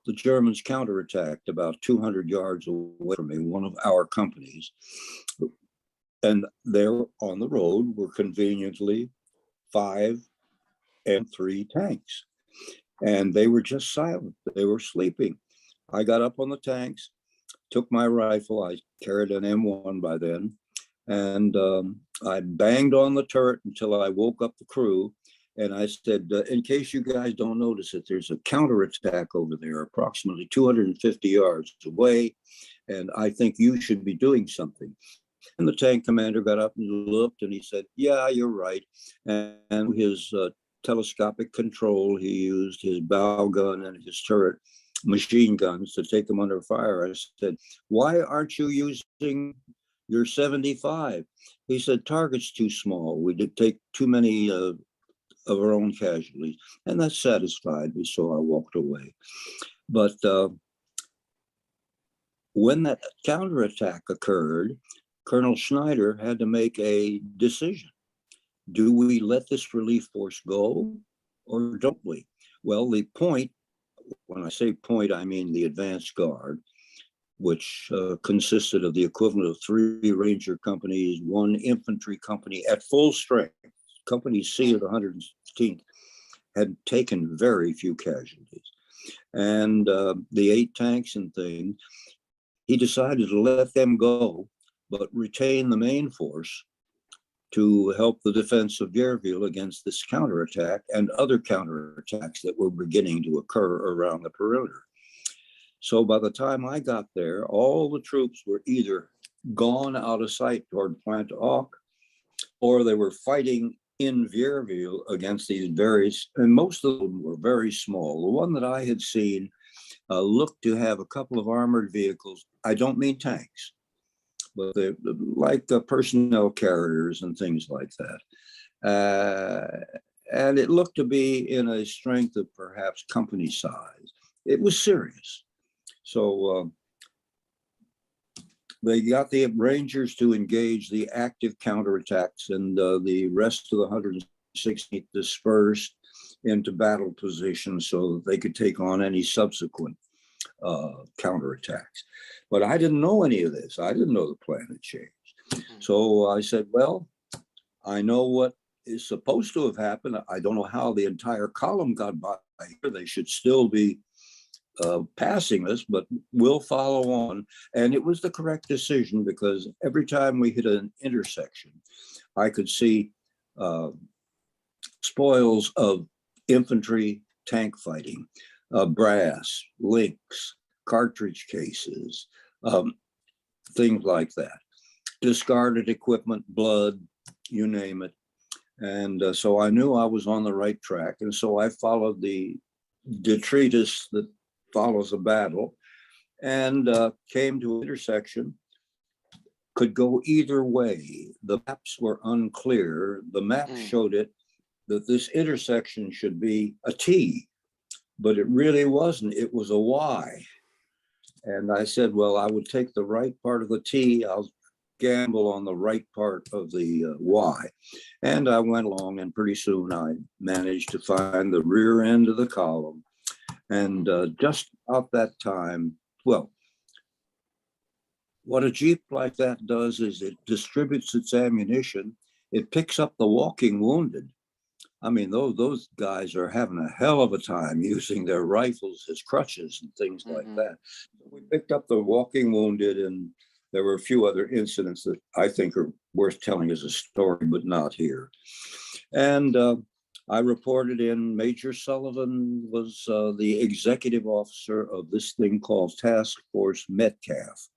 the Germans counterattacked about 200 yards away from me, one of our companies. And there on the road were conveniently 5 and 3 tanks. And they were just silent. They were sleeping. I got up on the tanks, took my rifle. I carried an M1 by then. And I banged on the turret until I woke up the crew. And I said, in case you guys don't notice it, there's a counterattack over there, approximately 250 yards away. And I think you should be doing something. And the tank commander got up and looked and he said, yeah, you're right. And his telescopic control, he used his bow gun and his turret machine guns to take them under fire. I said, why aren't you using your 75? He said, target's too small. We did take too many of our own casualties. And that satisfied me, so I walked away. But when that counterattack occurred, Colonel Schneider had to make a decision. Do we let this relief force go or don't we? Well, the point, when I say point, I mean the advance guard, which consisted of the equivalent of 3 Ranger companies, 1 infantry company at full strength. Company C of the 116th had taken very few casualties. And the 8 tanks and things, he decided to let them go, but retain the main force to help the defense of Vierville against this counterattack and other counterattacks that were beginning to occur around the perimeter. So by the time I got there, all the troops were either gone out of sight toward Pointe-aux, or they were fighting in Vierville against these various, and most of them were very small. The one that I had seen looked to have a couple of armored vehicles. I don't mean tanks, but they're like personnel carriers and things like that. And it looked to be in a strength of perhaps company size. It was serious. So they got the Rangers to engage the active counterattacks, and the rest of the 116th dispersed into battle positions so that they could take on any subsequent counterattacks. But I didn't know any of this. I didn't know the plan had changed. So I said, well, I know what is supposed to have happened. I don't know how the entire column got by here. They should still be passing us, but we'll follow on. And it was the correct decision, because every time we hit an intersection, I could see spoils of infantry tank fighting, brass, links, cartridge cases, things like that, discarded equipment, blood, you name it. And so I knew I was on the right track. And so I followed the detritus that follows a battle, and came to an intersection, could go either way. The maps were unclear. The map showed it that this intersection should be a T, but it really wasn't. It was a Y. And I said, well, I would take the right part of the T. I'll gamble on the right part of the Y. And I went along, and pretty soon I managed to find the rear end of the column. And just at that time, well, what a Jeep like that does is it distributes its ammunition. It picks up the walking wounded. I mean, those guys are having a hell of a time using their rifles as crutches and things like that. We picked up the walking wounded, and there were a few other incidents that I think are worth telling as a story, but not here. And I reported in. Major Sullivan was the executive officer of this thing called Task Force Metcalf.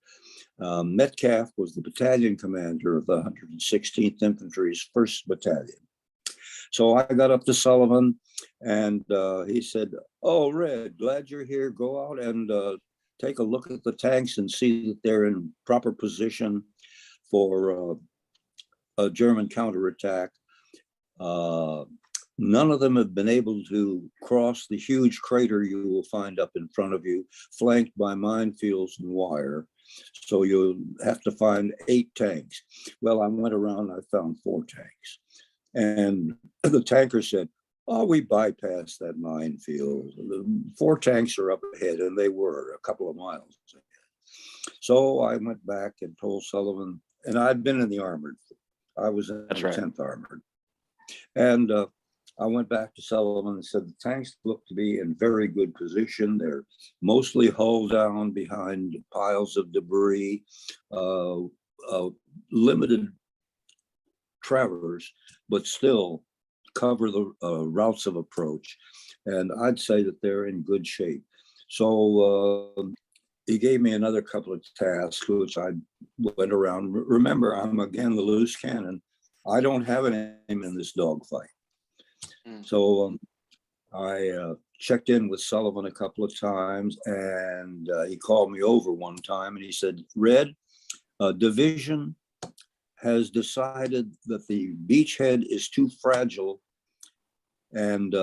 Metcalf was the battalion commander of the 116th Infantry's 1st Battalion. So I got up to Sullivan, and he said, oh, Red, glad you're here. Go out and take a look at the tanks and see that they're in proper position for a German counterattack. None of them have been able to cross the huge crater you will find up in front of you, flanked by minefields and wire. So you'll have to find 8 tanks. Well, I went around, I found 4 tanks. And the tanker said, oh, we bypassed that minefield. The 4 tanks are up ahead, and they were a couple of miles ahead. So I went back and told Sullivan, and I'd been in the armored. I was in the 10th Armored. And I went back to Sullivan and said, the tanks look to be in very good position. They're mostly hull down behind piles of debris, limited traverse, but still cover the routes of approach. And I'd say that they're in good shape. So he gave me another couple of tasks, which I went around. Remember, I'm again the loose cannon. I don't have an aim in this dogfight. So I checked in with Sullivan a couple of times, and he called me over one time, and he said, Red, division has decided that the beachhead is too fragile, and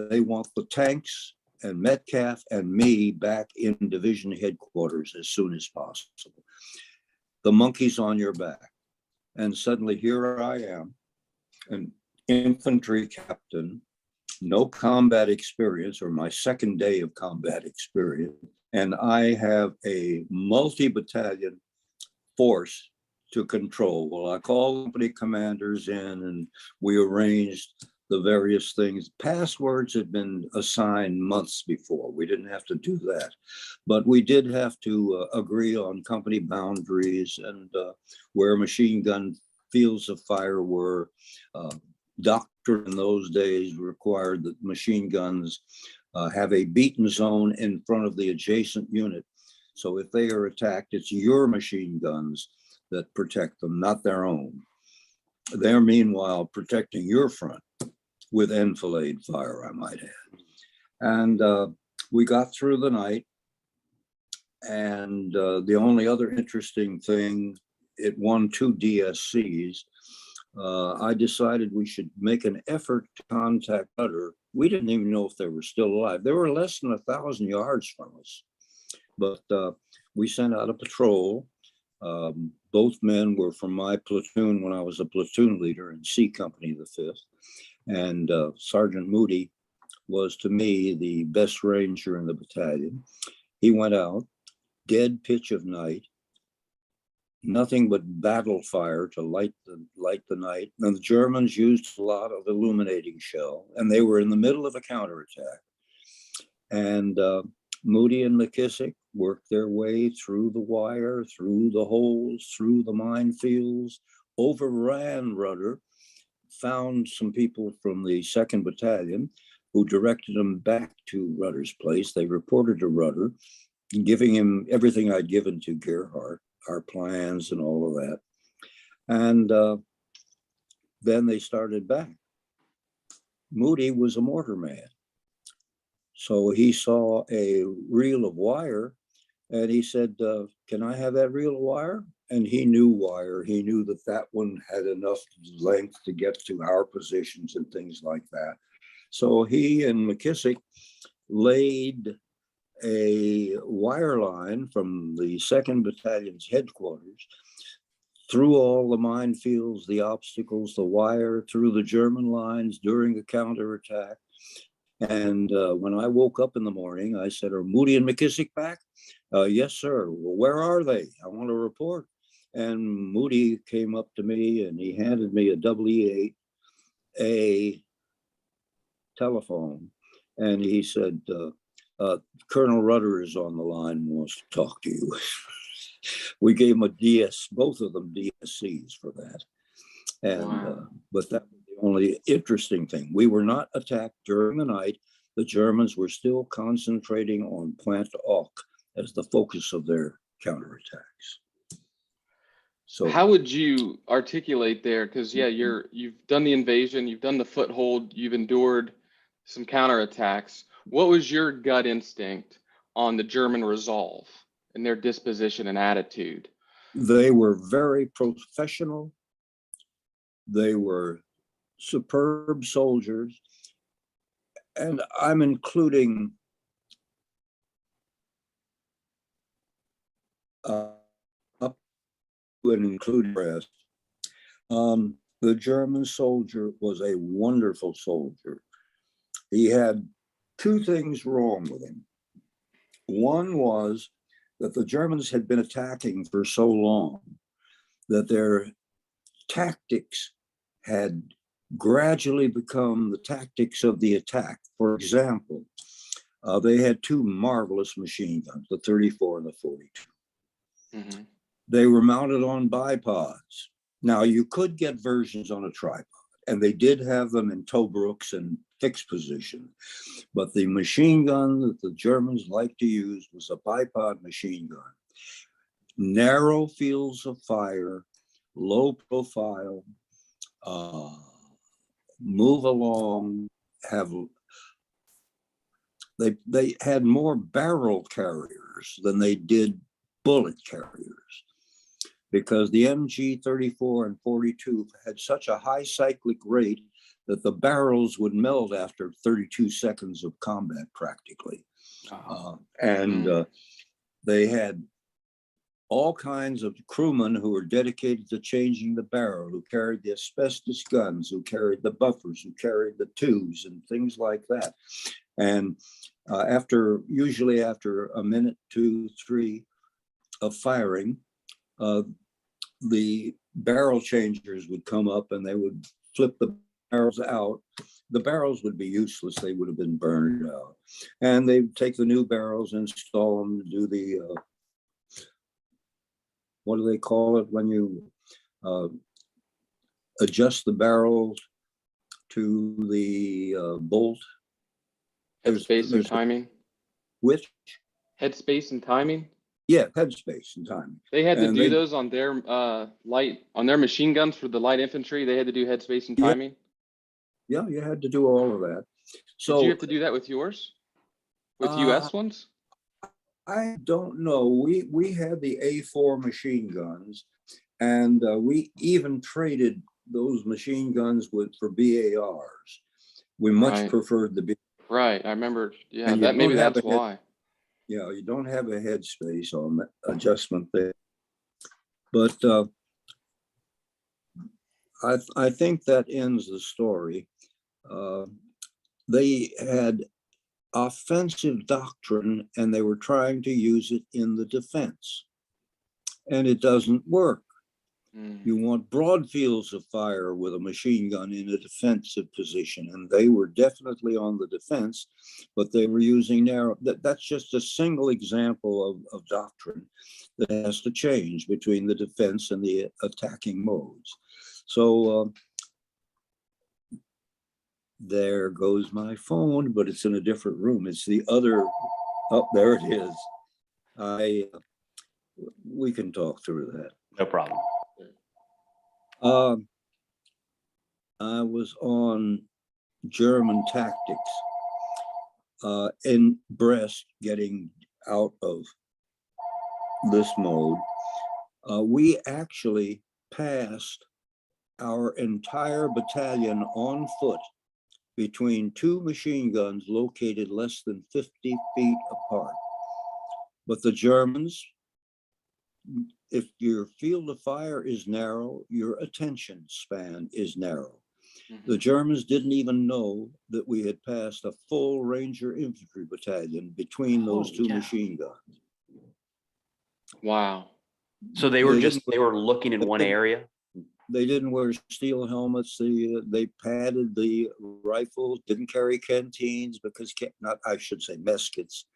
they want the tanks and Metcalf and me back in division headquarters as soon as possible. The monkey's on your back. And suddenly here I am, an infantry captain, no combat experience, or my second day of combat experience. And I have a multi-battalion force to control. Well, I called company commanders in, and we arranged the various things. Passwords had been assigned months before. We didn't have to do that, but we did have to agree on company boundaries and where machine gun fields of fire were. Doctrine in those days required that machine guns have a beaten zone in front of the adjacent unit. So if they are attacked, it's your machine guns that protect them, not their own. They're meanwhile protecting your front with enfilade fire, I might add. And we got through the night. And the only other interesting thing, it won 2 DSCs. I decided we should make an effort to contact Rudder. We didn't even know if they were still alive. They were less than 1,000 yards from us. But we sent out a patrol. Both men were from my platoon when I was a platoon leader in C Company, the 5th. And Sergeant Moody was, to me, the best ranger in the battalion. He went out, dead pitch of night, nothing but battle fire to light the night. And the Germans used a lot of illuminating shell, and they were in the middle of a counterattack. And Moody and McKissick worked their way through the wire, through the holes, through the minefields, overran Rudder, found some people from the 2nd Battalion who directed them back to Rudder's place. They reported to Rudder, giving him everything I'd given to Gerhardt, our plans and all of that. And then they started back. Moody was a mortar man. So he saw a reel of wire and he said, can I have that reel of wire? And he knew wire. He knew that that one had enough length to get to our positions and things like that. So he and McKissick laid a wire line from the 2nd Battalion's headquarters through all the minefields, the obstacles, the wire, through the German lines during the counterattack. And when I woke up in the morning, I said, are Moody and McKissick back? Yes, sir. Well, where are they? I want to report. And Moody came up to me and he handed me a WWII telephone. And he said, Colonel Rudder is on the line and wants to talk to you. We gave him a DS, both of them DSCs for that. And Wow. but that was the only interesting thing. We were not attacked during the night. The Germans were still concentrating on Plant Ock as the focus of their counterattacks. So How would you articulate there? Because yeah, you've done the invasion, you've done the foothold, you've endured some counterattacks. What was your gut instinct on the German resolve and their disposition and attitude? they were very professional. They were superb soldiers. And I'm including up and including Brest. The German soldier was a wonderful soldier. He had 2 things wrong with him. One was that the Germans had been attacking for so long that their tactics had gradually become the tactics of the attack. For example, they had 2 marvelous machine guns, the 34 and the 42. Mm-hmm. They were mounted on bipods. Now, you could get versions on a tripod, and they did have them in Tobruk's and fixed position. But the machine gun that the Germans liked to use was a bipod machine gun. Narrow fields of fire, low profile, move along, they had more barrel carriers than they did bullet carriers, because the MG 34 and 42 had such a high cyclic rate that the barrels would melt after 32 seconds of combat practically. They had all kinds of crewmen who were dedicated to changing the barrel, who carried the asbestos guns, who carried the buffers, who carried the tubes and things like that. And usually after a minute, 2, 3 of firing, the barrel changers would come up and they would flip the barrels out. The barrels would be useless. They would have been burned out. And they'd take the new barrels, install them, do the, what do they call it when you adjust the barrels to the bolt? Headspace and timing. Which? Headspace and timing. Yeah, headspace and timing. They had to And do they- those on their machine guns for the light infantry. They had to do headspace and Yeah. timing. Yeah, you had to do all of that. So Did you have to do that with yours? With US ones? I don't know. We had the A4 machine guns, and we even traded those machine guns for BARs. We much Right. preferred the B. Right. I remember. Yeah, And you that maybe don't have that's a head- why. Yeah, you don't have a headspace on the adjustment there. But I think that ends the story. They had offensive doctrine and they were trying to use it in the defense. And it doesn't work. You want broad fields of fire with a machine gun in a defensive position. And they were definitely on the defense, but they were using narrow. That's just a single example of doctrine that has to change between the defense and the attacking modes. So there goes my phone, but it's in a different room. It's the other, oh, there it is. We can talk through that. No problem. I was on German tactics in Brest, getting out of this mode. We actually passed our entire battalion on foot between two machine guns located less than 50 feet apart. But the Germans, if your field of fire is narrow, your attention span is narrow. The Germans didn't even know that we had passed a full Ranger infantry battalion between those two machine guns. Wow. So they were looking in one area. They didn't wear steel helmets. They padded the rifles, didn't carry canteens because I should say muskets.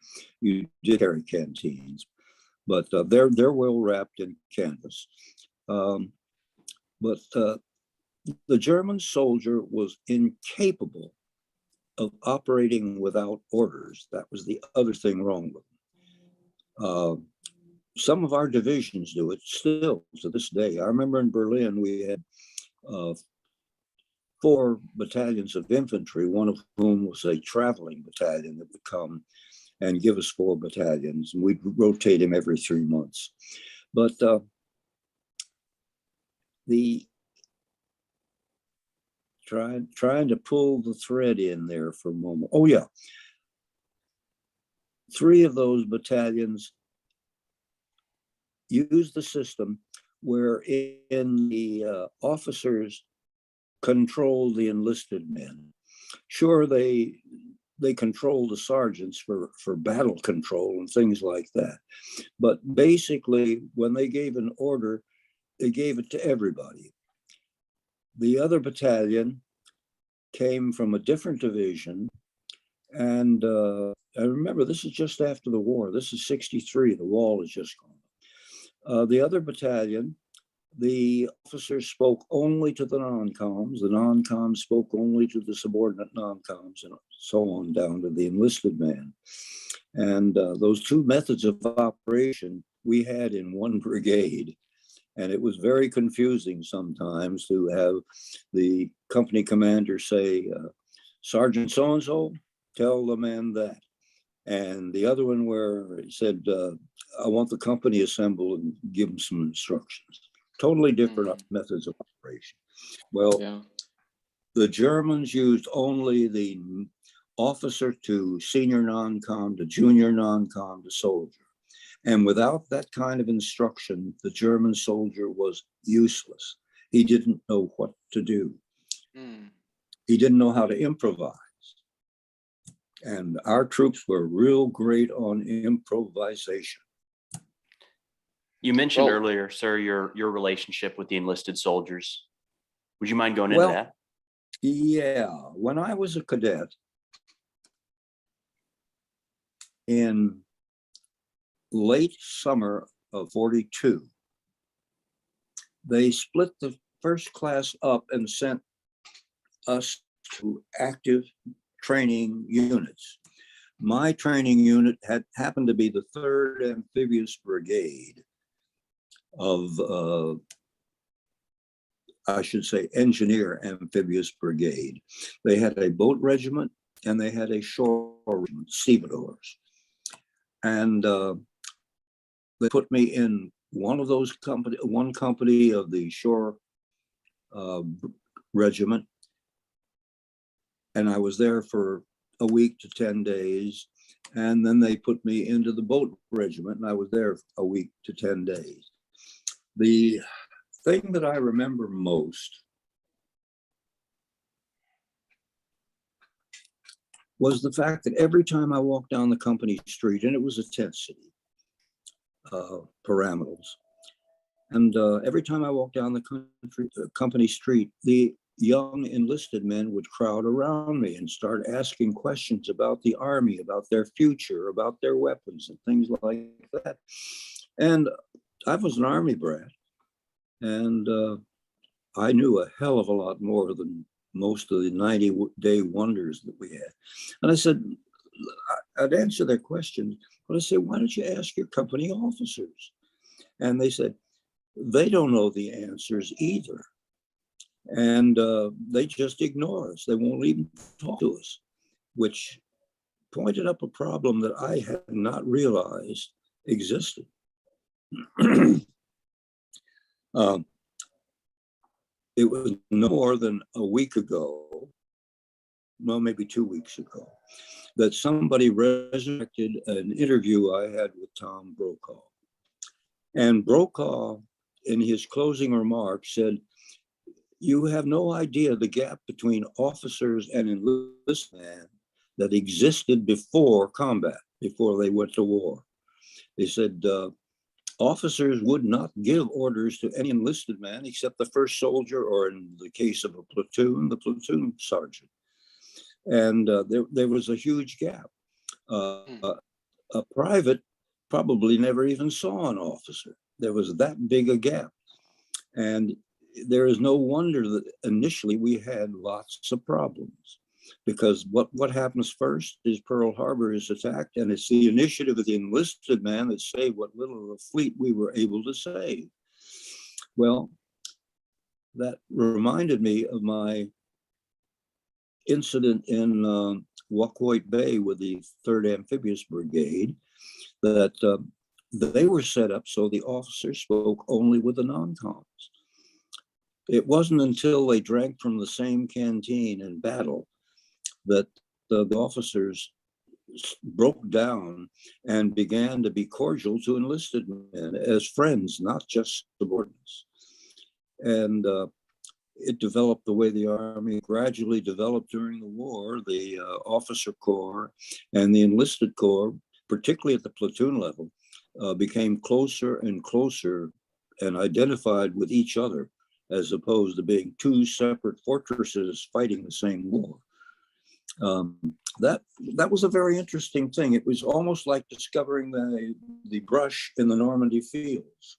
You did carry canteens, but they're well wrapped in canvas. But the German soldier was incapable of operating without orders. That was the other thing wrong with them. Some of our divisions do it still to this day. I remember in Berlin, we had 4 battalions of infantry, one of whom was a traveling battalion that would come and give us 4 battalions, and we'd rotate him every 3 months. But trying to pull the thread in there for a moment. Oh yeah, 3 of those battalions used the system wherein the officers control the enlisted men. Sure, they control the sergeants for battle control and things like that. But basically, when they gave an order, they gave it to everybody. The other battalion came from a different division. And I remember this is just after the war. This is 63. The wall is just gone. The other battalion, the officers spoke only to the non-coms. The non-coms spoke only to the subordinate non-coms, and so on down to the enlisted man. And those 2 methods of operation we had in one brigade. And it was very confusing sometimes to have the company commander say, Sergeant so-and-so, tell the man that. And the other one where he said, I want the company assembled and give them some instructions. Totally different methods of operation. Well, Yeah. The Germans used only the officer to senior non-com to junior non-com to soldier. And without that kind of instruction, the German soldier was useless. He didn't know what to do. He didn't know how to improvise. And our troops were real great on improvisation. You mentioned earlier, sir, your relationship with the enlisted soldiers. Would you mind going into that? Yeah, when I was a cadet in late summer of 42, they split the first class up and sent us to active training units. My training unit had happened to be the 3rd Amphibious Brigade of, I should say, Engineer Amphibious Brigade. They had a boat regiment and they had a shore regiment, stevedores. And they put me in one of those one company of the shore regiment. And I was there for a week to 10 days. And then they put me into the boat regiment and I was there a week to 10 days. The thing that I remember most was the fact that every time I walked down the company street, and it was a tent city, parameters, and every time I walked down the company street, the young enlisted men would crowd around me and start asking questions about the Army, about their future, about their weapons and things like that. And I was an Army brat, and I knew a hell of a lot more than most of the 90-day wonders that we had. And I said, I'd answer their questions, but I said, why don't you ask your company officers? And they said, they don't know the answers either. And they just ignore us. They won't even talk to us, which pointed up a problem that I had not realized existed. It was no more than a week ago, well, maybe 2 weeks ago, that somebody resurrected an interview I had with Tom Brokaw. And Brokaw, in his closing remarks, said, you have no idea the gap between officers and enlisted men that existed before combat, before they went to war. They said, officers would not give orders to any enlisted man except the first soldier, or in the case of a platoon, the platoon sergeant. And there was a huge gap. A private probably never even saw an officer. There was that big a gap. And there is no wonder that initially we had lots of problems, because what happens first is Pearl Harbor is attacked, and it's the initiative of the enlisted man that saved what little of the fleet we were able to save. Well, that reminded me of my incident in Wacoit Bay with the 3rd Amphibious Brigade, that they were set up so the officers spoke only with the non-coms. It wasn't until they drank from the same canteen in battle that the officers broke down and began to be cordial to enlisted men as friends, not just subordinates. And it developed the way the Army gradually developed during the war. The officer corps and the enlisted corps, particularly at the platoon level, became closer and closer and identified with each other, as opposed to being two separate fortresses fighting the same war. That was a very interesting thing. It was almost like discovering the brush in the Normandy fields,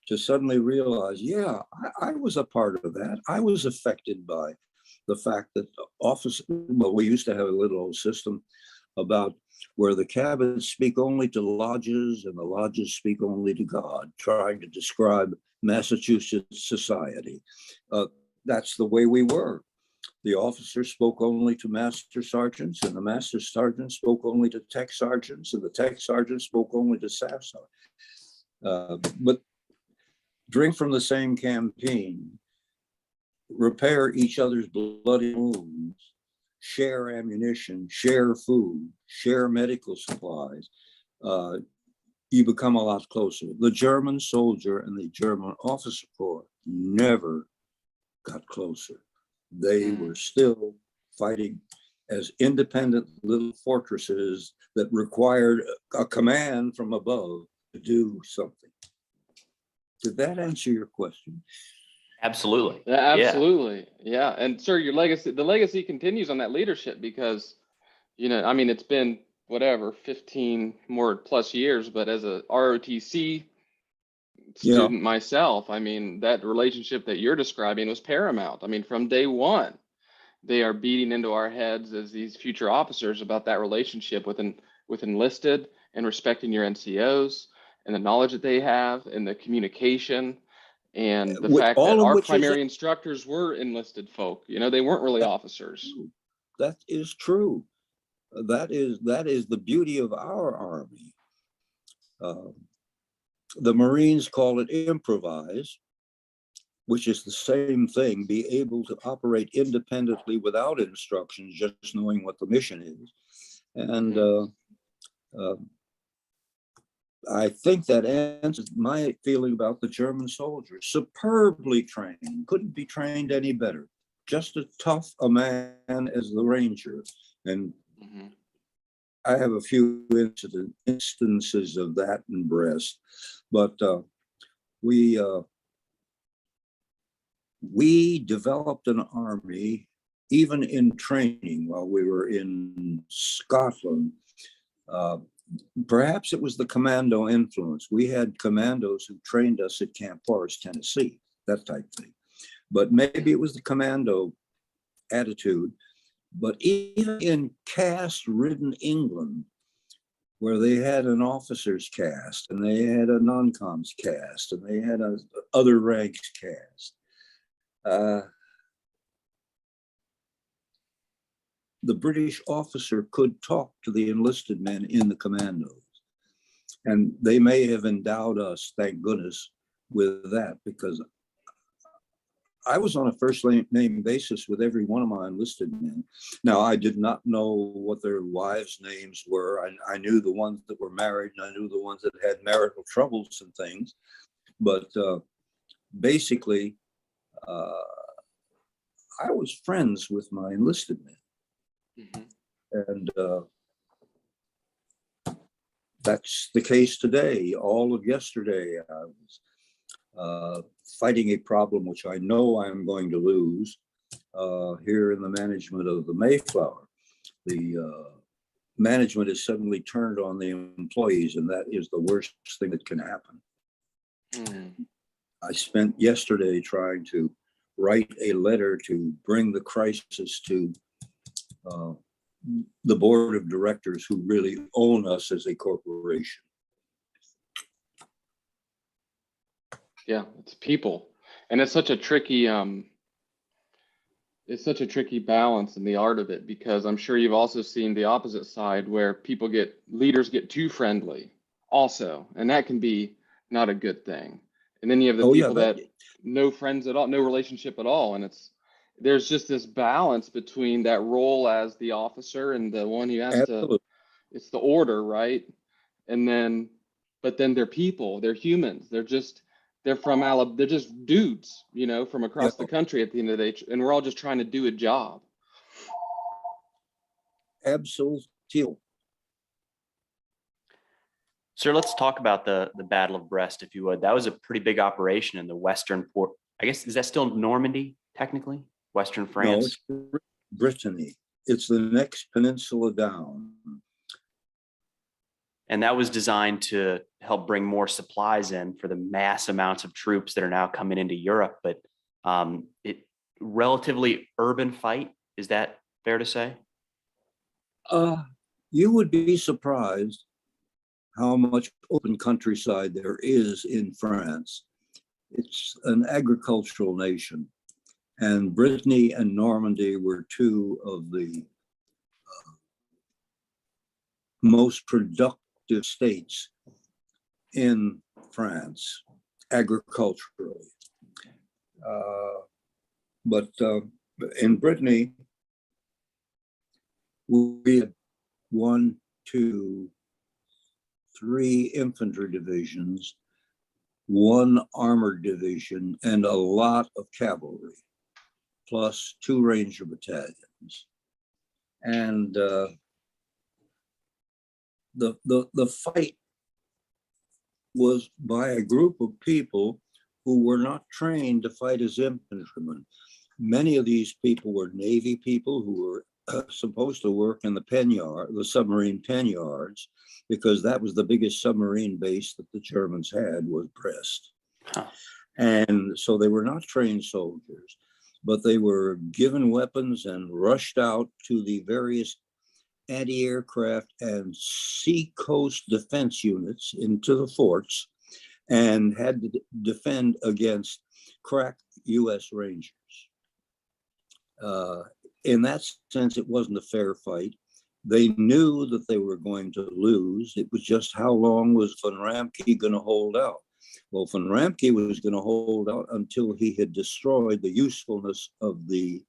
to suddenly realize, yeah, I was a part of that. I was affected by the fact that we used to have a little system about where the cabins speak only to lodges and the lodges speak only to God, trying to describe Massachusetts society. That's the way we were. The officers spoke only to master sergeants, and the master sergeants spoke only to tech sergeants, and the tech sergeants spoke only to staff sergeants. But drink from the same canteen, repair each other's bloody wounds, share ammunition, share food, share medical supplies, you become a lot closer. The German soldier and the German officer corps never got closer. They were still fighting as independent little fortresses that required a command from above to do something. Did that answer your question? Absolutely. Yeah, absolutely. Yeah. And sir, the legacy continues on that leadership, because, I mean, it's been whatever, 15 more plus years, but as a ROTC student myself, I mean, that relationship that you're describing was paramount. I mean, from day one, they are beating into our heads as these future officers about that relationship with enlisted and respecting your NCOs and the knowledge that they have and the communication and the fact all that of our which is primary instructors were enlisted folk. You know, they weren't really officers. that is true. That is the beauty of our Army. The Marines call it improvise, which is the same thing, be able to operate independently without instructions, just knowing what the mission is. And I think that answers my feeling about the German soldiers. Superbly trained, couldn't be trained any better. Just as tough a man as the Ranger. And I have a few instances of that in Brest, but we developed an army, even in training while we were in Scotland. Perhaps it was the commando influence. We had commandos who trained us at Camp Forest, Tennessee, that type thing. But maybe it was the commando attitude. But even in caste-ridden England, where they had an officer's caste and they had a non-coms caste and they had a other ranks caste, the British officer could talk to the enlisted men in the commandos. And they may have endowed us, thank goodness, with that, because I was on a first name basis with every one of my enlisted men. Now, I did not know what their wives' names were. I knew the ones that were married, and I knew the ones that had marital troubles and things. But basically, I was friends with my enlisted men. And that's the case today. All of yesterday, I was fighting a problem which I know I'm going to lose here in the management of the Mayflower. The management is suddenly turned on the employees, and that is the worst thing that can happen. I spent yesterday trying to write a letter to bring the crisis to the board of directors who really own us as a corporation. Yeah, it's people. And it's such a tricky balance in the art of it, because I'm sure you've also seen the opposite side where leaders get too friendly also, and that can be not a good thing. And then you have the people that no friends at all, no relationship at all, and there's just this balance between that role as the officer and the one who has to, it's the order, right? And then, but then they're people, they're humans, they're just dudes, you know, from across the country at the end of the day, and we're all just trying to do a job. Absolutely. Sir, let's talk about the Battle of Brest, if you would. That was a pretty big operation in the western port. I guess, is that still Normandy, technically? Western France? No, it's Brittany. It's the next peninsula down. And that was designed to help bring more supplies in for the mass amounts of troops that are now coming into Europe. But relatively urban fight, is that fair to say? You would be surprised how much open countryside there is in France. It's an agricultural nation. And Brittany and Normandy were two of the most productive states in France, agriculturally. But in Brittany, we had 1, 2, 3 infantry divisions, 1 armored division, and a lot of cavalry, plus 2 Ranger battalions. And the fight was by a group of people who were not trained to fight as infantrymen. Many of these people were Navy people who were supposed to work in the submarine pen yards, because that was the biggest submarine base that the Germans had, was Brest. And so they were not trained soldiers. but they were given weapons and rushed out to the various anti-aircraft and seacoast defense units into the forts and had to defend against crack U.S. Rangers. In that sense, it wasn't a fair fight. They knew that they were going to lose. It was just how long was von Ramke going to hold out? Well, von Ramke was going to hold out until he had destroyed the usefulness of the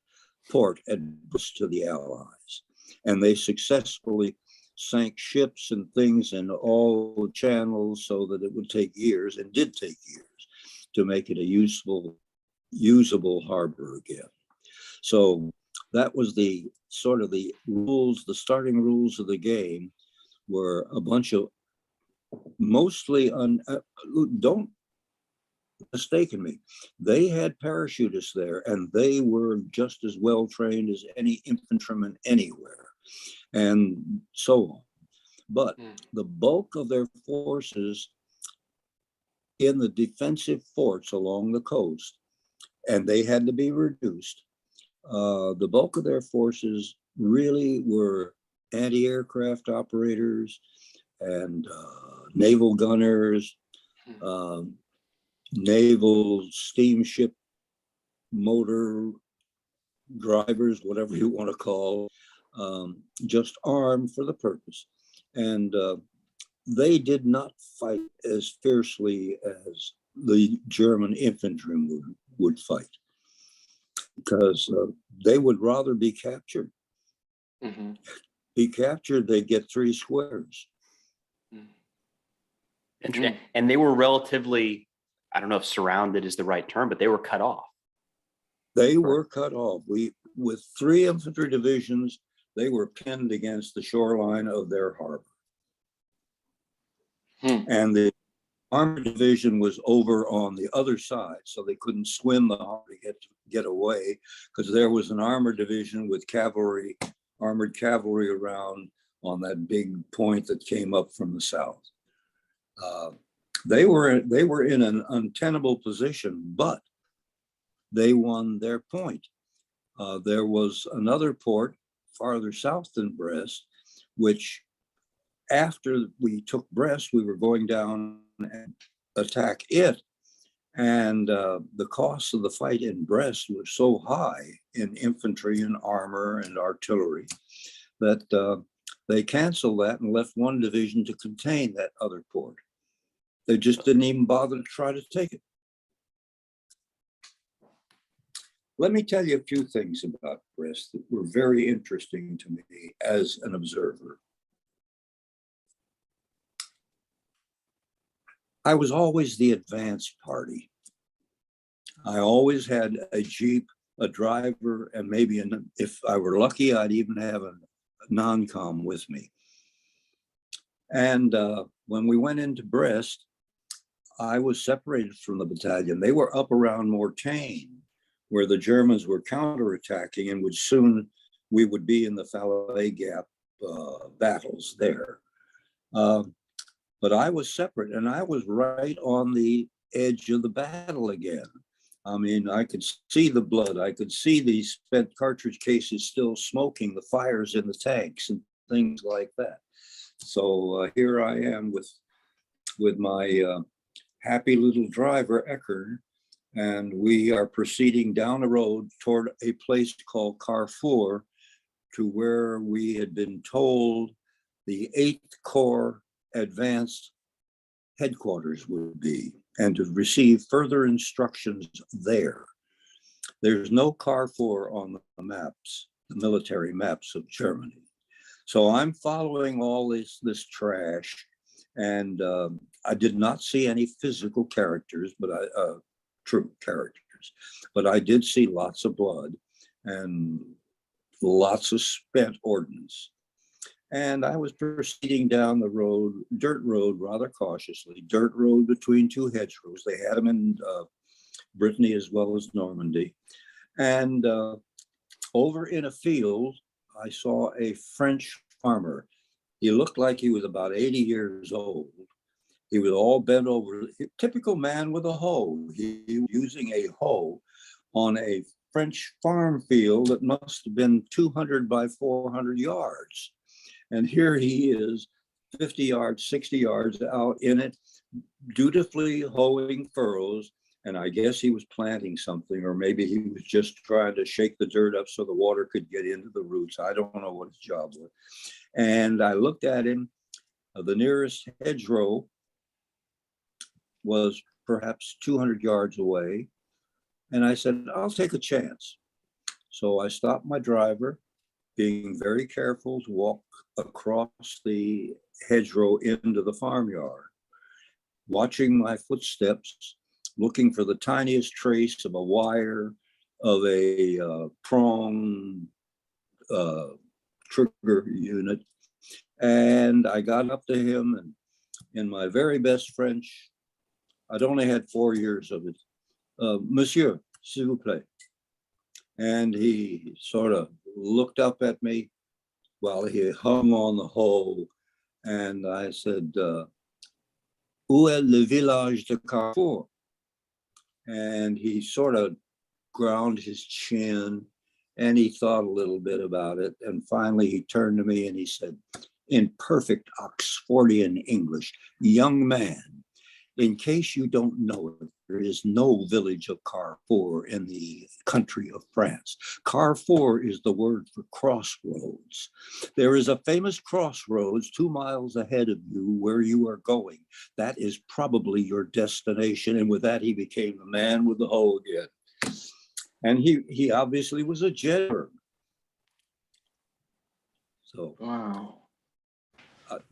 port at Brest to the Allies. And they successfully sank ships and things in all channels so that it would take years, and did take years, to make it a usable harbor again. So that was the sort of the rules, the starting rules of the game were a bunch of mostly, don't mistaken me, they had parachutists there and they were just as well trained as any infantryman anywhere and so on. But the bulk of their forces in the defensive forts along the coast, and they had to be reduced, the bulk of their forces really were anti-aircraft operators and naval gunners, naval steamship motor drivers, whatever you want to call, just armed for the purpose. And they did not fight as fiercely as the German infantrymen would fight, because they would rather be captured. Mm-hmm. Be captured, they get 3 squares. And they were relatively, I don't know if surrounded is the right term, but they were cut off. They were cut off. With 3 infantry divisions, they were pinned against the shoreline of their harbor. And the armored division was over on the other side, so they couldn't swim the harbor to get away, because there was an armored division with cavalry, armored cavalry around on that big point that came up from the south. They were in an untenable position, but they won their point. There was another port farther south than Brest, which after we took Brest, we were going down and attack it. And the costs of the fight in Brest were so high in infantry and armor and artillery that they canceled that and left one division to contain that other port. They just didn't even bother to try to take it. Let me tell you a few things about Brest that were very interesting to me as an observer. I was always the advance party. I always had a Jeep, a driver, and maybe if I were lucky, I'd even have a non-com with me. And when we went into Brest, I was separated from the battalion. They were up around Mortagne, where the Germans were counterattacking, and we would be in the Falaise Gap battles there. But I was separate, and I was right on the edge of the battle again. I mean, I could see the blood. I could see these spent cartridge cases still smoking, the fires in the tanks and things like that. So here I am with my happy little driver, Eckern, and we are proceeding down the road toward a place called Carrefour, to where we had been told the 8th Corps advanced headquarters would be, and to receive further instructions there. There's no Carrefour on the maps, the military maps of Germany. So I'm following all this trash, and I did not see any physical characters, but true characters, but I did see lots of blood and lots of spent ordnance. And I was proceeding down the road, dirt road, rather cautiously, dirt road between 2 hedgerows. They had them in Brittany as well as Normandy. And over in a field, I saw a French farmer. He looked like he was about 80 years old. He was all bent over, typical man with a hoe. He was using a hoe on a French farm field that must have been 200 by 400 yards. And here he is, 50 yards, 60 yards out in it, dutifully hoeing furrows. And I guess he was planting something, or maybe he was just trying to shake the dirt up so the water could get into the roots. I don't know what his job was. And I looked at him. The nearest hedgerow was perhaps 200 yards away. And I said, I'll take a chance. So I stopped my driver, being very careful to walk across the hedgerow into the farmyard, watching my footsteps, looking for the tiniest trace of a wire, of a prong trigger unit. And I got up to him, and in my very best French, I'd only had 4 years of it. Monsieur, s'il vous plaît. And he sort of looked up at me while he hung on the hoe. And I said, où est le village de Carrefour? And he sort of ground his chin, and he thought a little bit about it. And finally he turned to me and he said, in perfect Oxfordian English, young man, in case you don't know it, there is no village of Carrefour in the country of France. Carrefour is the word for crossroads. There is a famous crossroads 2 miles ahead of you where you are going. That is probably your destination. And with that, he became the man with the hoe again. And he obviously was a general. So, Wow.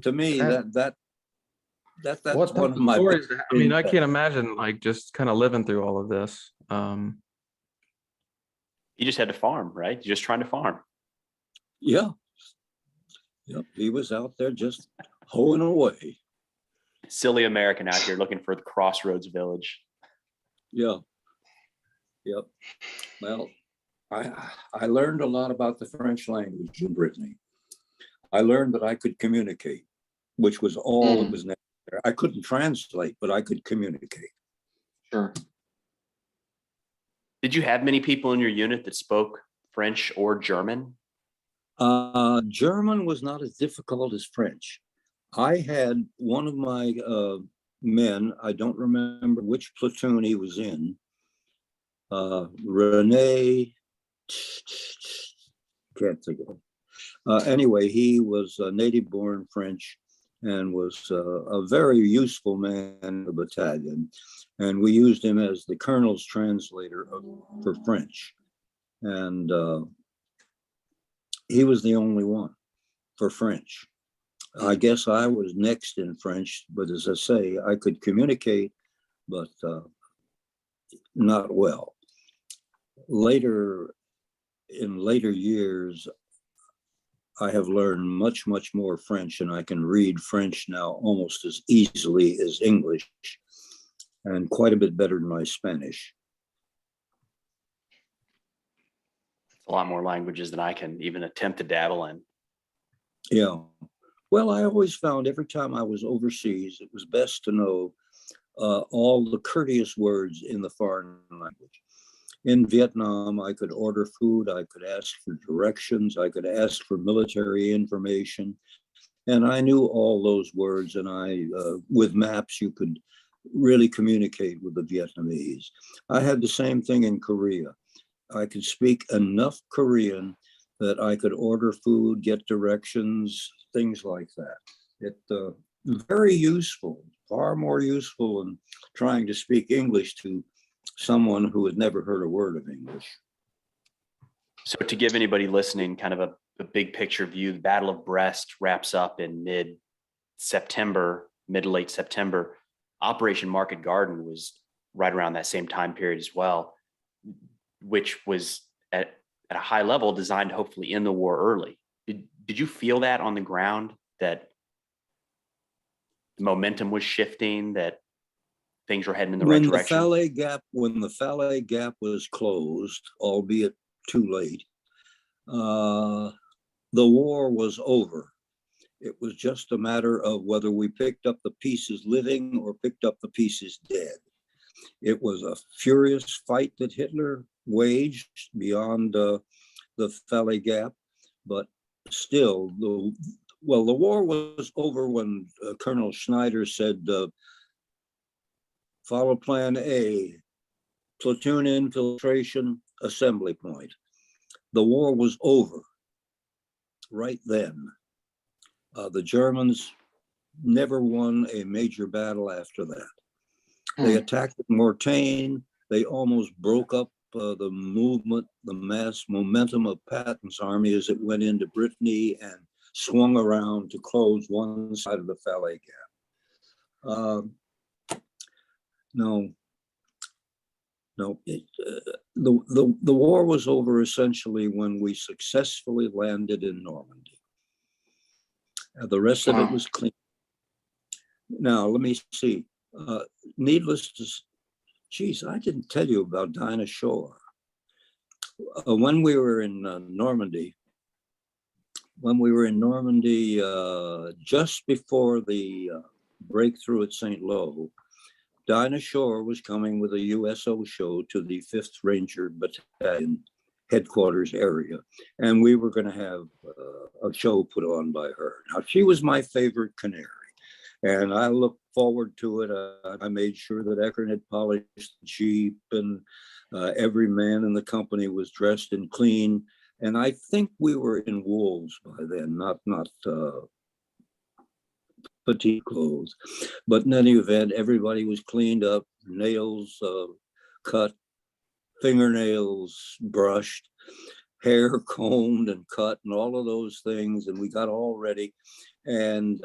to me, that's What one of my stories? I mean, I things. can't imagine like just kind of living through all of this. You just had to farm, right? You're just trying to farm. Yeah. Yep. He was out there just hoeing away. Silly American out here looking for the crossroads village. Yeah. Yep. Well, I learned a lot about the French language in Brittany. I learned that I could communicate, which was all that was necessary. I couldn't translate, but I could communicate. Sure. Did you have many people in your unit that spoke French or German? German was not as difficult as French. I had one of my men, I don't remember which platoon he was in, Rene, can't think of it. Anyway, he was a native born French and was a very useful man in the battalion. And we used him as the colonel's translator for French. And he was the only one for French. I guess I was next in French, but as I say, I could communicate, but not well. In later years, I have learned much, much more French, and I can read French now almost as easily as English, and quite a bit better than my Spanish. A lot more languages than I can even attempt to dabble in. Yeah. Well, I always found every time I was overseas, it was best to know all the courteous words in the foreign language. In Vietnam, I could order food, I could ask for directions, I could ask for military information, and I knew all those words, and with maps, you could really communicate with the Vietnamese. I had the same thing in Korea. I could speak enough Korean that I could order food, get directions, things like that. It very useful, far more useful than trying to speak English to someone who had never heard a word of English. So to give anybody listening kind of a big picture view, the Battle of Brest wraps up in mid-September, mid to late September. Operation Market Garden was right around that same time period as well, which was at a high level designed to hopefully end the war early. Did you feel that on the ground, that the momentum was shifting, that things were heading in the right direction? When the Falaise Gap was closed, albeit too late, the war was over. It was just a matter of whether we picked up the pieces living or picked up the pieces dead. It was a furious fight that Hitler waged beyond the Valley Gap, but still, the war was over when Colonel Schneider said, follow Plan A, platoon infiltration, assembly point. The war was over right then. The Germans never won a major battle after that. They attacked Mortain. They almost broke up the movement, the mass momentum of Patton's army as it went into Brittany and swung around to close one side of the Valley Gap. The war was over essentially when we successfully landed in Normandy. The rest of it was clean. Now, let me see. Needless to, geez, I didn't tell you about Dinah Shore. When we were in Normandy, just before the breakthrough at St. Lo, Dinah Shore was coming with a USO show to the 5th Ranger Battalion headquarters area. And we were going to have a show put on by her. Now, she was my favorite canary. And I looked forward to it. I made sure that Eckern had polished the Jeep, and every man in the company was dressed in clean. And I think we were in wools by then, not petite clothes. But in any event, everybody was cleaned up, nails cut, fingernails brushed, hair combed and cut, and all of those things. And we got all ready. And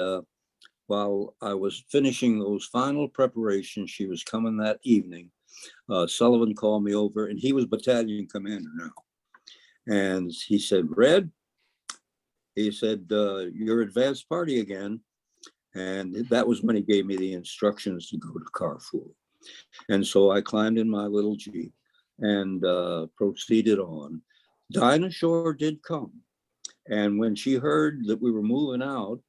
while I was finishing those final preparations, she was coming that evening. Sullivan called me over, and he was battalion commander now. And he said, Red, he said, you're advanced party again. And that was when he gave me the instructions to go to Carrefour. And so I climbed in my little Jeep and proceeded on. Dinah Shore did come. And when she heard that we were moving out,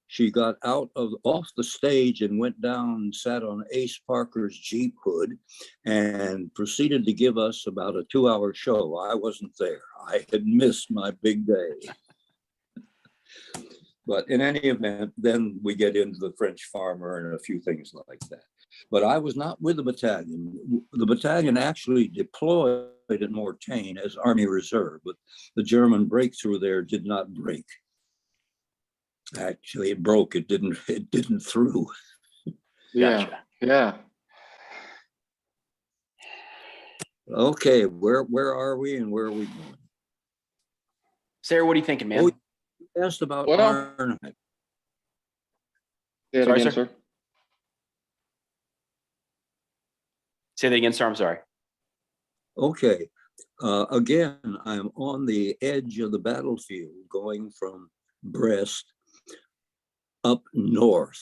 she got off the stage and went down, sat on Ace Parker's Jeep hood, and proceeded to give us about a 2-hour show. I wasn't there. I had missed my big day. But in any event, then we get into the French farmer and a few things like that. But I was not with the battalion. The battalion actually deployed at Mortain as Army Reserve, but the German breakthrough there did not break. Actually, it broke. It didn't through. Yeah. Gotcha. Yeah. Okay, where are we and where are we going? Sarah, what are you thinking, man? Oh, you asked about Ardennes. Say it Sorry, again, sir. sir. Say that again, sir. I'm sorry. Okay, again, I'm on the edge of the battlefield going from Brest up north.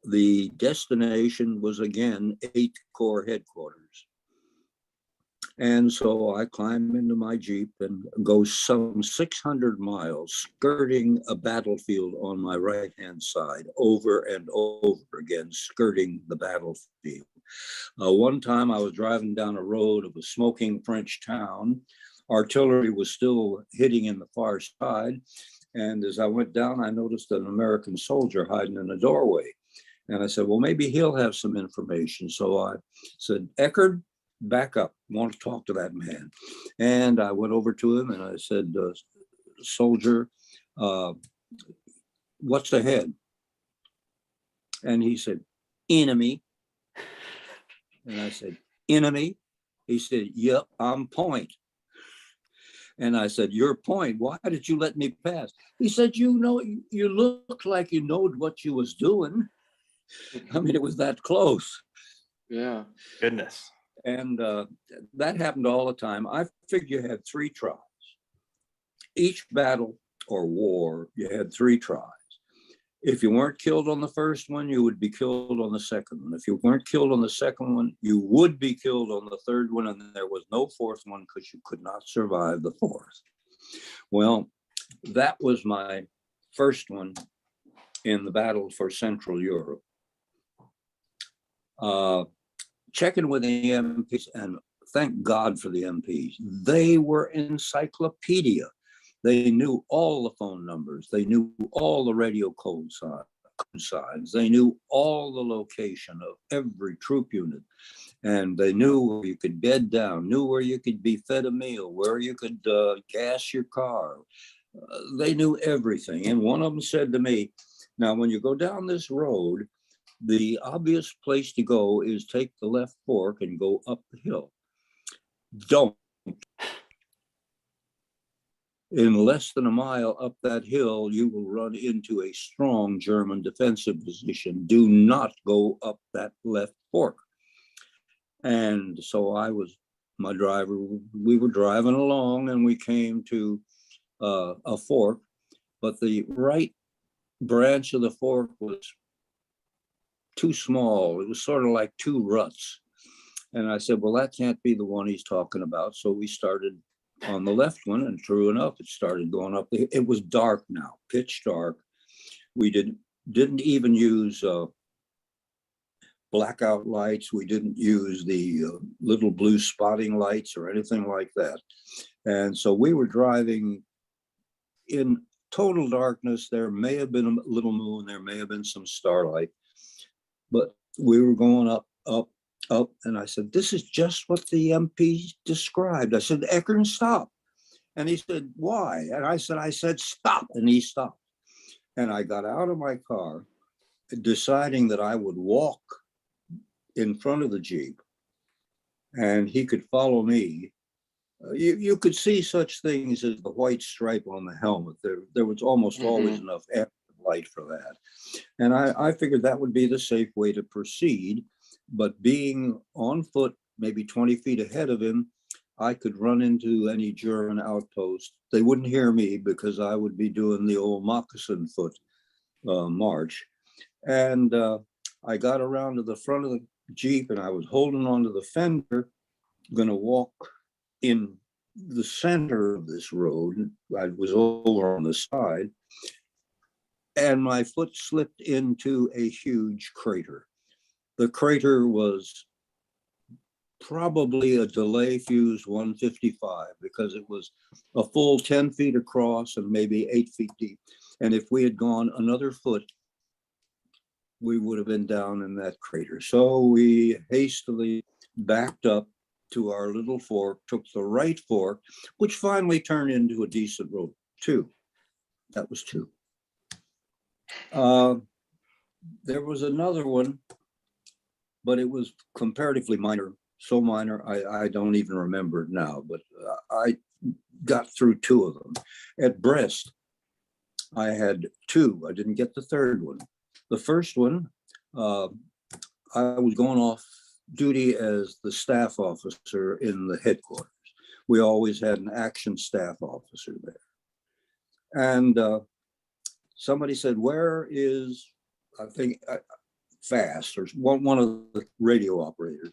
The destination was again 8th Corps headquarters. And so I climb into my Jeep and go some 600 miles, skirting a battlefield on my right-hand side, over and over again, skirting the battlefield. One time I was driving down a road of a smoking French town. Artillery was still hitting in the far side. And as I went down, I noticed an American soldier hiding in a doorway. And I said, well, maybe he'll have some information. So I said, Eckerd, back up. I want to talk to that man. And I went over to him and I said, soldier, what's ahead? And he said, enemy. And I said, enemy? He said, yep, I'm point. And I said, your point, why did you let me pass? He said, you know, you look like you knowed what you was doing. I mean, it was that close. Yeah. Goodness. And that happened all the time. I figured you had 3 tries. Each battle or war, you had 3 tries. If you weren't killed on the first one, you would be killed on the second one. If you weren't killed on the second one, you would be killed on the third one, and there was no 4th one because you could not survive the 4th. Well, that was my first one in the battle for Central Europe. Checking with the MPs, and thank God for the MPs. They were encyclopedia. They knew all the phone numbers. They knew all the radio code signs. They knew all the location of every troop unit. And they knew where you could bed down, knew where you could be fed a meal, where you could gas your car. They knew everything. And one of them said to me, now, when you go down this road, the obvious place to go is take the left fork and go up the hill. Don't. In less than a mile up that hill, you will run into a strong German defensive position. Do not go up that left fork. And so my driver, we were driving along and we came to a fork, but the right branch of the fork was too small. It was sort of like two ruts. And I said, well, that can't be the one he's talking about. So we started on the left one, and true enough, it started going up. It was dark now, pitch dark. We didn't even use blackout lights. We didn't use the little blue spotting lights or anything like that. And so we were driving in total darkness. There may have been a little moon, there may have been some starlight, but we were going up. And I said, this is just what the MP described. I said, Eckern, stop. And he said, why? And I said, stop. And he stopped. And I got out of my car, deciding that I would walk in front of the Jeep and he could follow me. You could see such things as the white stripe on the helmet. There was almost always enough light for that. And I figured that would be the safe way to proceed. But being on foot, maybe 20 feet ahead of him, I could run into any German outpost. They wouldn't hear me because I would be doing the old moccasin foot march. And I got around to the front of the Jeep and I was holding onto the fender, going to walk in the center of this road. I was over on the side and my foot slipped into a huge crater. The crater was probably a delay fused 155 because it was a full 10 feet across and maybe 8 feet deep. And if we had gone another foot, we would have been down in that crater. So we hastily backed up to our little fork, took the right fork, which finally turned into a decent road. That was two. There was another one, but it was comparatively minor, so minor, I don't even remember it now, but I got through two of them. At Brest, I had two. I didn't get the third one. The first one, I was going off duty as the staff officer in the headquarters. We always had an action staff officer there. And somebody said, where is, I think, Fast, or one of the radio operators.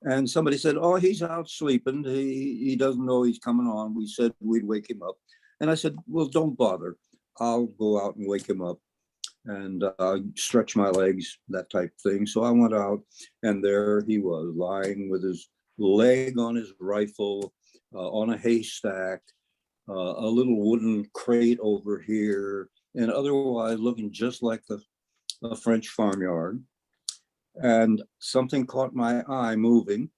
And somebody said, oh, he's out sleeping. He doesn't know he's coming on. We said we'd wake him up. And I said, well, don't bother. I'll go out and wake him up and stretch my legs, that type of thing. So I went out and there he was lying with his leg on his rifle on a haystack, a little wooden crate over here, and otherwise looking just like a French farmyard. And something caught my eye moving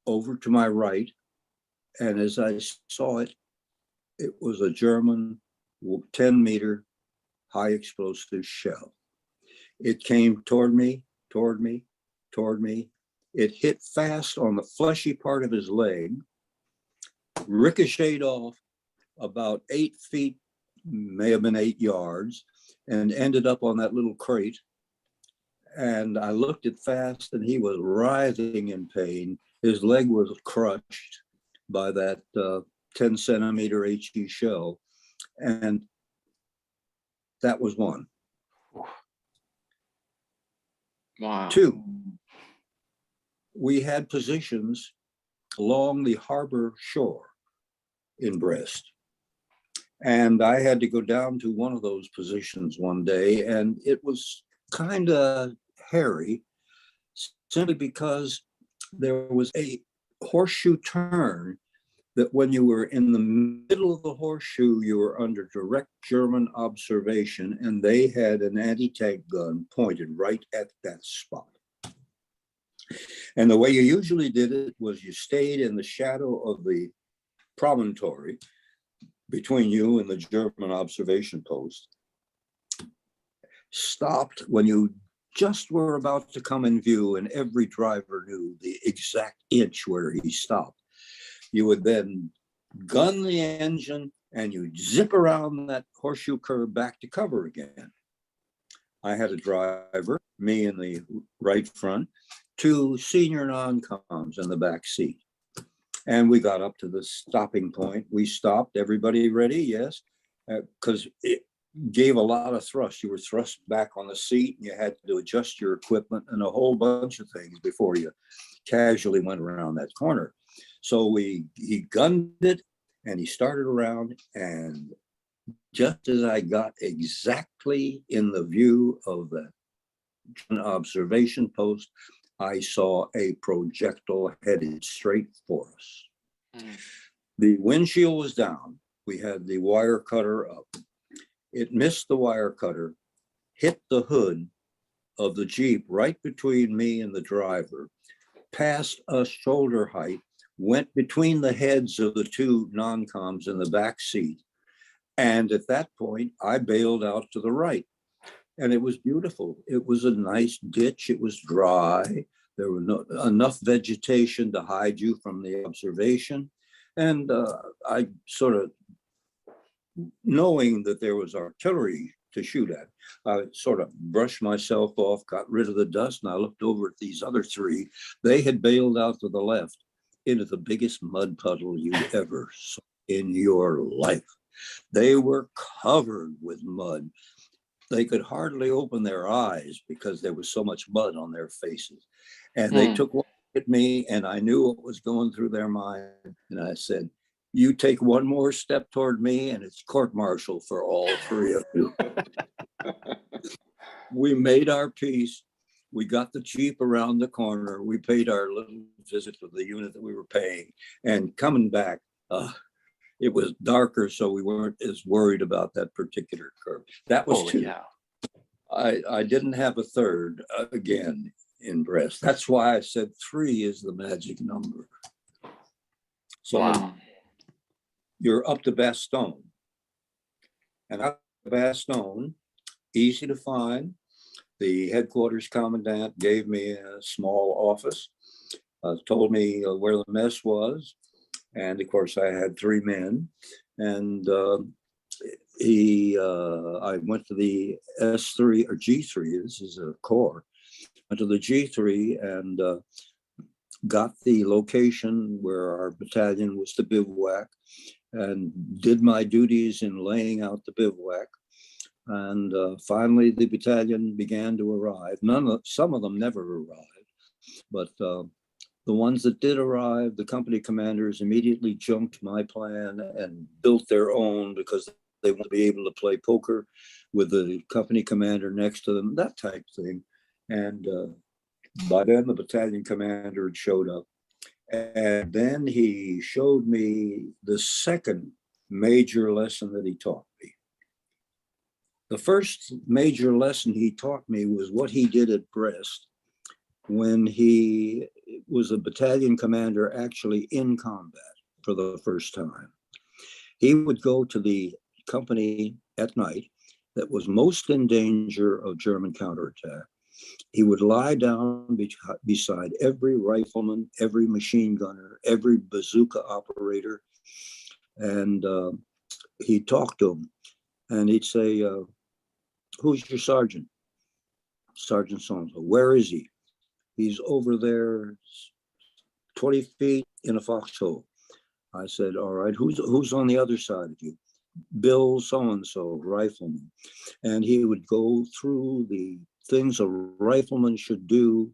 over to my right. And as I saw it, it was a German 10-meter high explosive shell. It came toward me. It hit fast on the fleshy part of his leg, ricocheted off about 8 feet, may have been 8 yards, and ended up on that little crate. And I looked at Fast and he was writhing in pain. His leg was crushed by that 10-centimeter HE shell. And that was one. Wow. Two, we had positions along the harbor shore in Brest. And I had to go down to one of those positions one day, and it was kind of hairy, simply because there was a horseshoe turn that when you were in the middle of the horseshoe, you were under direct German observation, and they had an anti-tank gun pointed right at that spot. And the way you usually did it was you stayed in the shadow of the promontory between you and the German observation post, stopped when you just were about to come in view, and every driver knew the exact inch where he stopped. You would then gun the engine and you zip around that horseshoe curve back to cover again. I had a driver, me in the right front, 2 senior non-coms in the back seat. And we got up to the stopping point. We stopped, everybody ready? Yes, because it gave a lot of thrust. You were thrust back on the seat, and you had to adjust your equipment and a whole bunch of things before you casually went around that corner. So he gunned it, and he started around, and just as I got exactly in the view of the observation post, I saw a projectile headed straight for us. The windshield was down. We had the wire cutter up. It missed the wire cutter, hit the hood of the Jeep right between me and the driver, passed us shoulder height, went between the heads of the 2 non-coms in the back seat. And at that point, I bailed out to the right. And it was beautiful. It was a nice ditch. It was dry. There was enough vegetation to hide you from the observation. And I sort of, knowing that there was artillery to shoot at, I sort of brushed myself off, got rid of the dust, and I looked over at these other 3. They had bailed out to the left into the biggest mud puddle you ever saw in your life. They were covered with mud. They could hardly open their eyes because there was so much mud on their faces. And they took one look at me, and I knew what was going through their mind. And I said, you take one more step toward me, and it's court-martial for all 3 of you. We made our peace. We got the Jeep around the corner. We paid our little visit to the unit that we were paying. And coming back, it was darker, so we weren't as worried about that particular curve. That was 2. Yeah. I didn't have a third again in Brest. That's why I said 3 is the magic number. So Wow. You're up to Bastogne. And up to Bastogne, easy to find. The headquarters commandant gave me a small office, told me where the mess was. And of course, I had 3 men. And I went to the S3 or G3, this is a corps, went to the G3 and got the location where our battalion was to bivouac, and did my duties in laying out the bivouac. And finally, the battalion began to arrive. Some of them never arrived, but the ones that did arrive, the company commanders immediately jumped my plan and built their own because they want to be able to play poker with the company commander next to them, that type of thing. And by then, the battalion commander had showed up. And then he showed me the second major lesson that he taught me. The first major lesson he taught me was what he did at Brest when he was a battalion commander actually in combat for the first time. He would go to the company at night that was most in danger of German counterattack. He would lie down beside every rifleman, every machine gunner, every bazooka operator, and he'd talk to them. And he'd say, who's your sergeant? Sergeant so-and-so. Where is he? He's over there 20 feet in a foxhole. I said, all right, who's on the other side of you? Bill so-and-so, rifleman. And he would go through the things a rifleman should do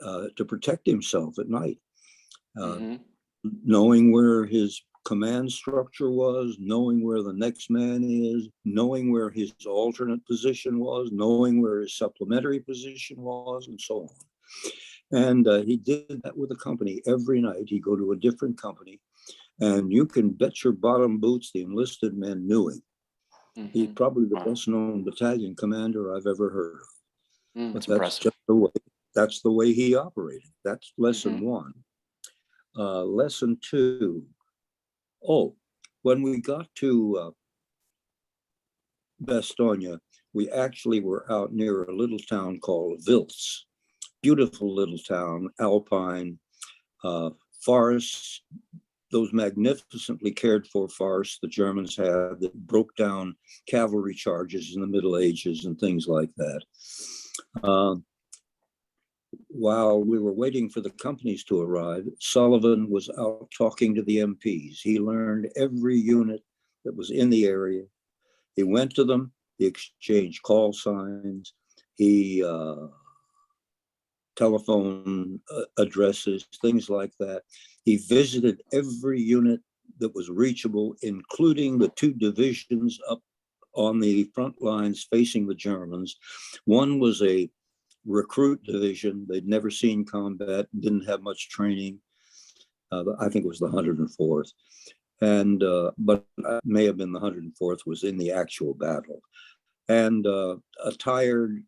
to protect himself at night. Knowing where his command structure was, knowing where the next man is, knowing where his alternate position was, knowing where his supplementary position was, and so on. And he did that with a company every night. He'd go to a different company, and you can bet your bottom boots the enlisted men knew him. He's probably the best known battalion commander I've ever heard of. But that's just the way. That's the way he operated. That's lesson one. Lesson two. Oh, when we got to Bastogne, we actually were out near a little town called Wiltz. Beautiful little town, alpine, forests, those magnificently cared for forests the Germans had that broke down cavalry charges in the Middle Ages and things like that. While we were waiting for the companies to arrive, Sullivan was out talking to the MPs. He learned every unit that was in the area. He went to them, he exchanged call signs, he telephone addresses, things like that. He visited every unit that was reachable, including the two divisions up on the front lines facing the Germans. One was a recruit division. They'd never seen combat, didn't have much training. I think it was the 104th. And, but it may have been the 104th was in the actual battle. And a tired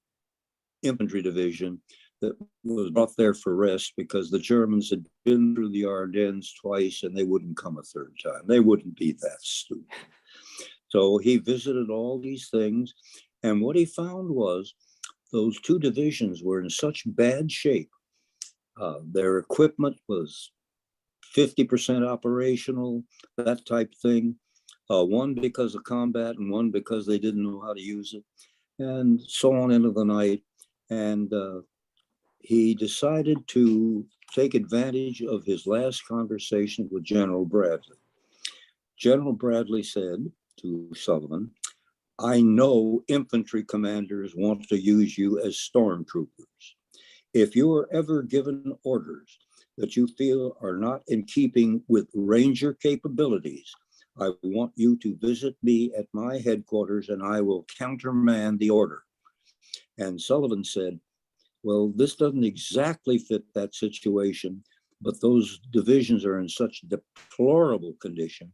infantry division that was brought there for rest because the Germans had been through the Ardennes twice and they wouldn't come a third time. They wouldn't be that stupid. So he visited all these things. And what he found was those two divisions were in such bad shape. Their equipment was 50% operational, that type thing. One because of combat and one because they didn't know how to use it, and so on into the night. And he decided to take advantage of his last conversation with General Bradley. General Bradley said to Sullivan, "I know infantry commanders want to use you as stormtroopers. If you are ever given orders that you feel are not in keeping with Ranger capabilities, I want you to visit me at my headquarters and I will countermand the order." And Sullivan said, "Well, this doesn't exactly fit that situation, but those divisions are in such deplorable condition.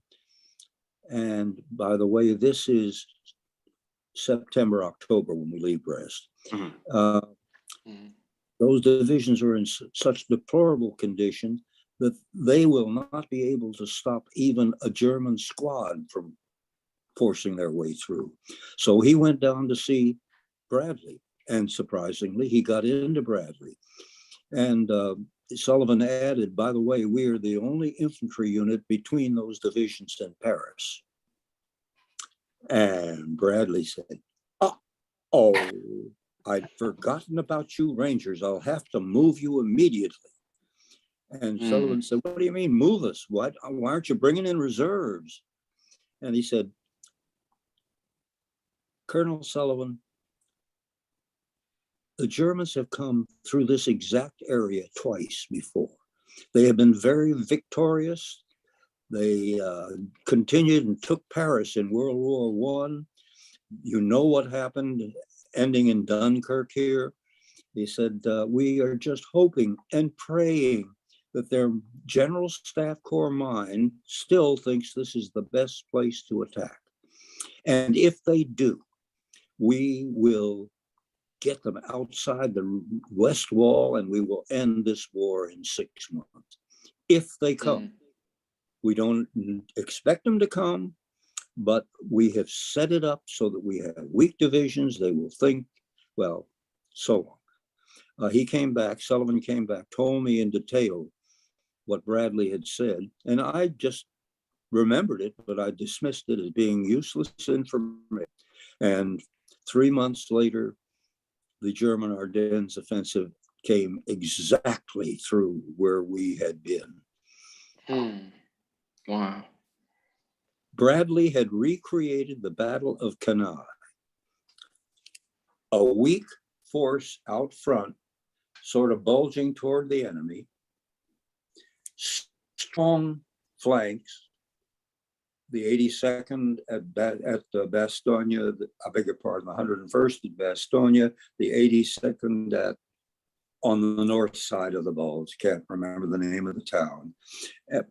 And by the way, this is September, October when we leave Brest. Those divisions are in such deplorable condition that they will not be able to stop even a German squad from forcing their way through." So he went down to see Bradley, and surprisingly, he got into Bradley. And Sullivan added, "By the way, we are the only infantry unit between those divisions in Paris." And Bradley said, "Oh, I'd forgotten about you Rangers. I'll have to move you immediately." And Sullivan said, "What do you mean move us? Why aren't you bringing in reserves?" And he said, "Colonel Sullivan, the Germans have come through this exact area twice before. They have been very victorious. They continued and took Paris in World War I. You know what happened ending in Dunkirk here." He said, "We are just hoping and praying that their General Staff Corps mind still thinks this is the best place to attack. And if they do, we will get them outside the West Wall and we will end this war in 6 months. If they come, we don't expect them to come, but we have set it up so that we have weak divisions. They will think, well, so on." He came back, Sullivan came back, told me in detail what Bradley had said, and I just remembered it, but I dismissed it as being useless information. And 3 months later, the German Ardennes offensive came exactly through where we had been. Wow. Bradley had recreated the Battle of Cannae. A weak force out front, sort of bulging toward the enemy, strong flanks, the 82nd at Bastogne, I beg your pardon, the 101st at Bastogne, the 82nd at on the north side of the Bulge, can't remember the name of the town,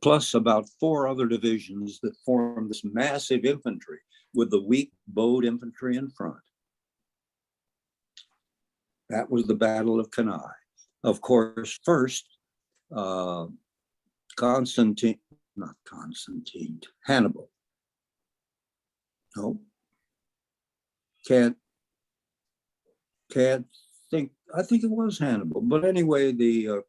plus about 4 other divisions that formed this massive infantry with the weak bowed infantry in front. That was the Battle of Cannae. Of course, first, Hannibal. No, can't think, I think it was Hannibal, but anyway, the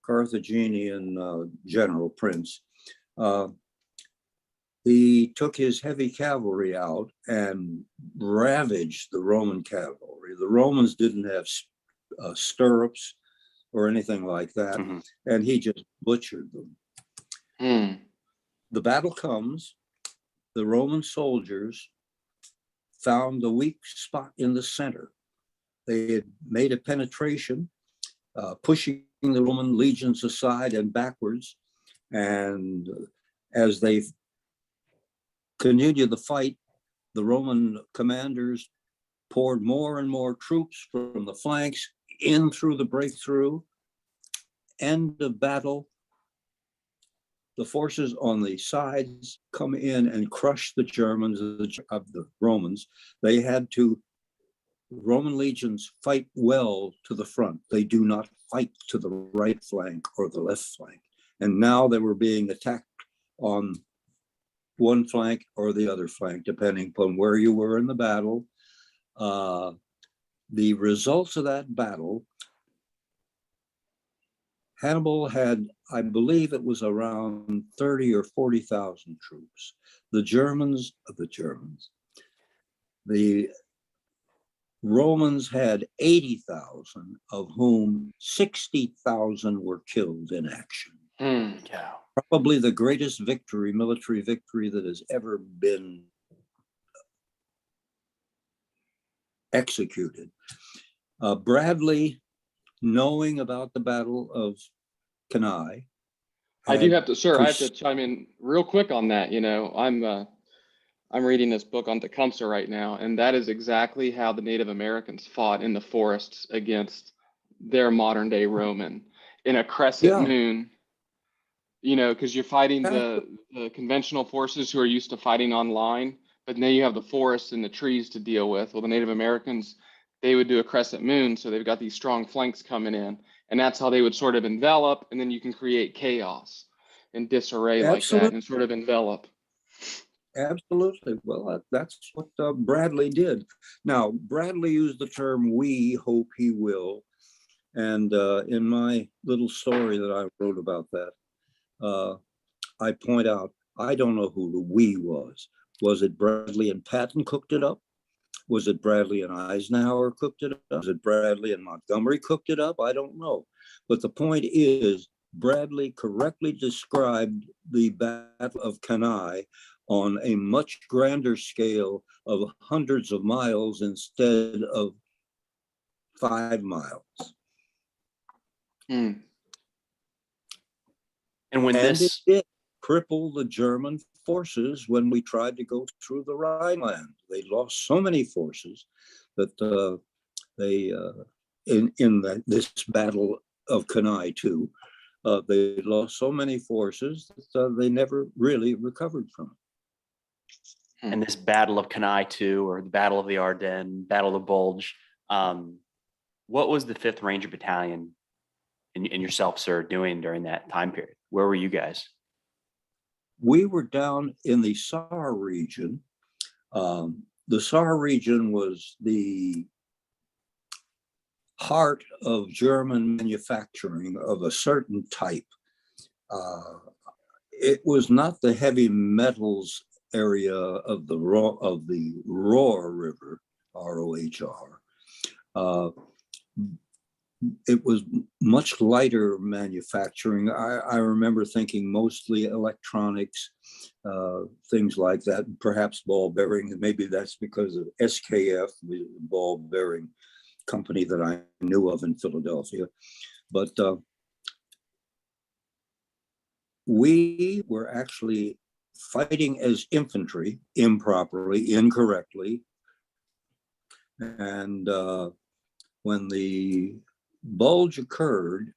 Carthaginian general prince, he took his heavy cavalry out and ravaged the Roman cavalry. The Romans didn't have stirrups or anything like that, and he just butchered them. The battle comes, the Roman soldiers found the weak spot in the center. They had made a penetration, pushing the Roman legions aside and backwards. And as they continued the fight, the Roman commanders poured more and more troops from the flanks in through the breakthrough. End of battle. The forces on the sides come in and crush the Germans of the Romans. They had to, Roman legions fight well to the front. They do not fight to the right flank or the left flank. And now they were being attacked on one flank or the other flank, depending upon where you were in the battle. The results of that battle, Hannibal had, I believe it was around 30 or 40,000 troops. The Romans had 80,000, of whom 60,000 were killed in action. Yeah. Probably the greatest victory, military victory, that has ever been executed. Bradley, knowing about the Battle of Cannae, I do have to, sir, I have to chime in real quick on that. You know, I'm reading this book on Tecumseh right now, and that is exactly how the Native Americans fought in the forests against their modern day Roman, in a crescent moon, you know, because you're fighting the conventional forces who are used to fighting on line, but now you have the forests and the trees to deal with. Well, the Native Americans, they would do a crescent moon, so they've got these strong flanks coming in, and that's how they would sort of envelop, and then you can create chaos and disarray like that and sort of envelop. Absolutely. Well, that's what Bradley did. Now, Bradley used the term "we hope he will," and in my little story that I wrote about that, I point out, I don't know who the "we" was. Was it Bradley and Patton cooked it up? Was it Bradley and Eisenhower cooked it up? Was it Bradley and Montgomery cooked it up? I don't know. But the point is, Bradley correctly described the Battle of Cannae on a much grander scale of hundreds of miles instead of 5 miles. And when it did cripple the German forces when we tried to go through the Rhineland. They lost so many forces that this Battle of Cannae too, they lost so many forces that they never really recovered from it. And this Battle of Cannae too, or the Battle of the Ardennes, Battle of the Bulge, what was the 5th Ranger Battalion and yourself, sir, doing during that time period? Where were you guys? We were down in the Sayre region. The Sayre region was the heart of German manufacturing of a certain type. It was not the heavy metals area of the Rohr River, R-O-H-R. It was much lighter manufacturing. I remember thinking mostly electronics, things like that, perhaps ball bearing. And maybe that's because of SKF, the ball bearing company that I knew of in Philadelphia. But we were actually fighting as infantry improperly, incorrectly. And when the Bulge occurred.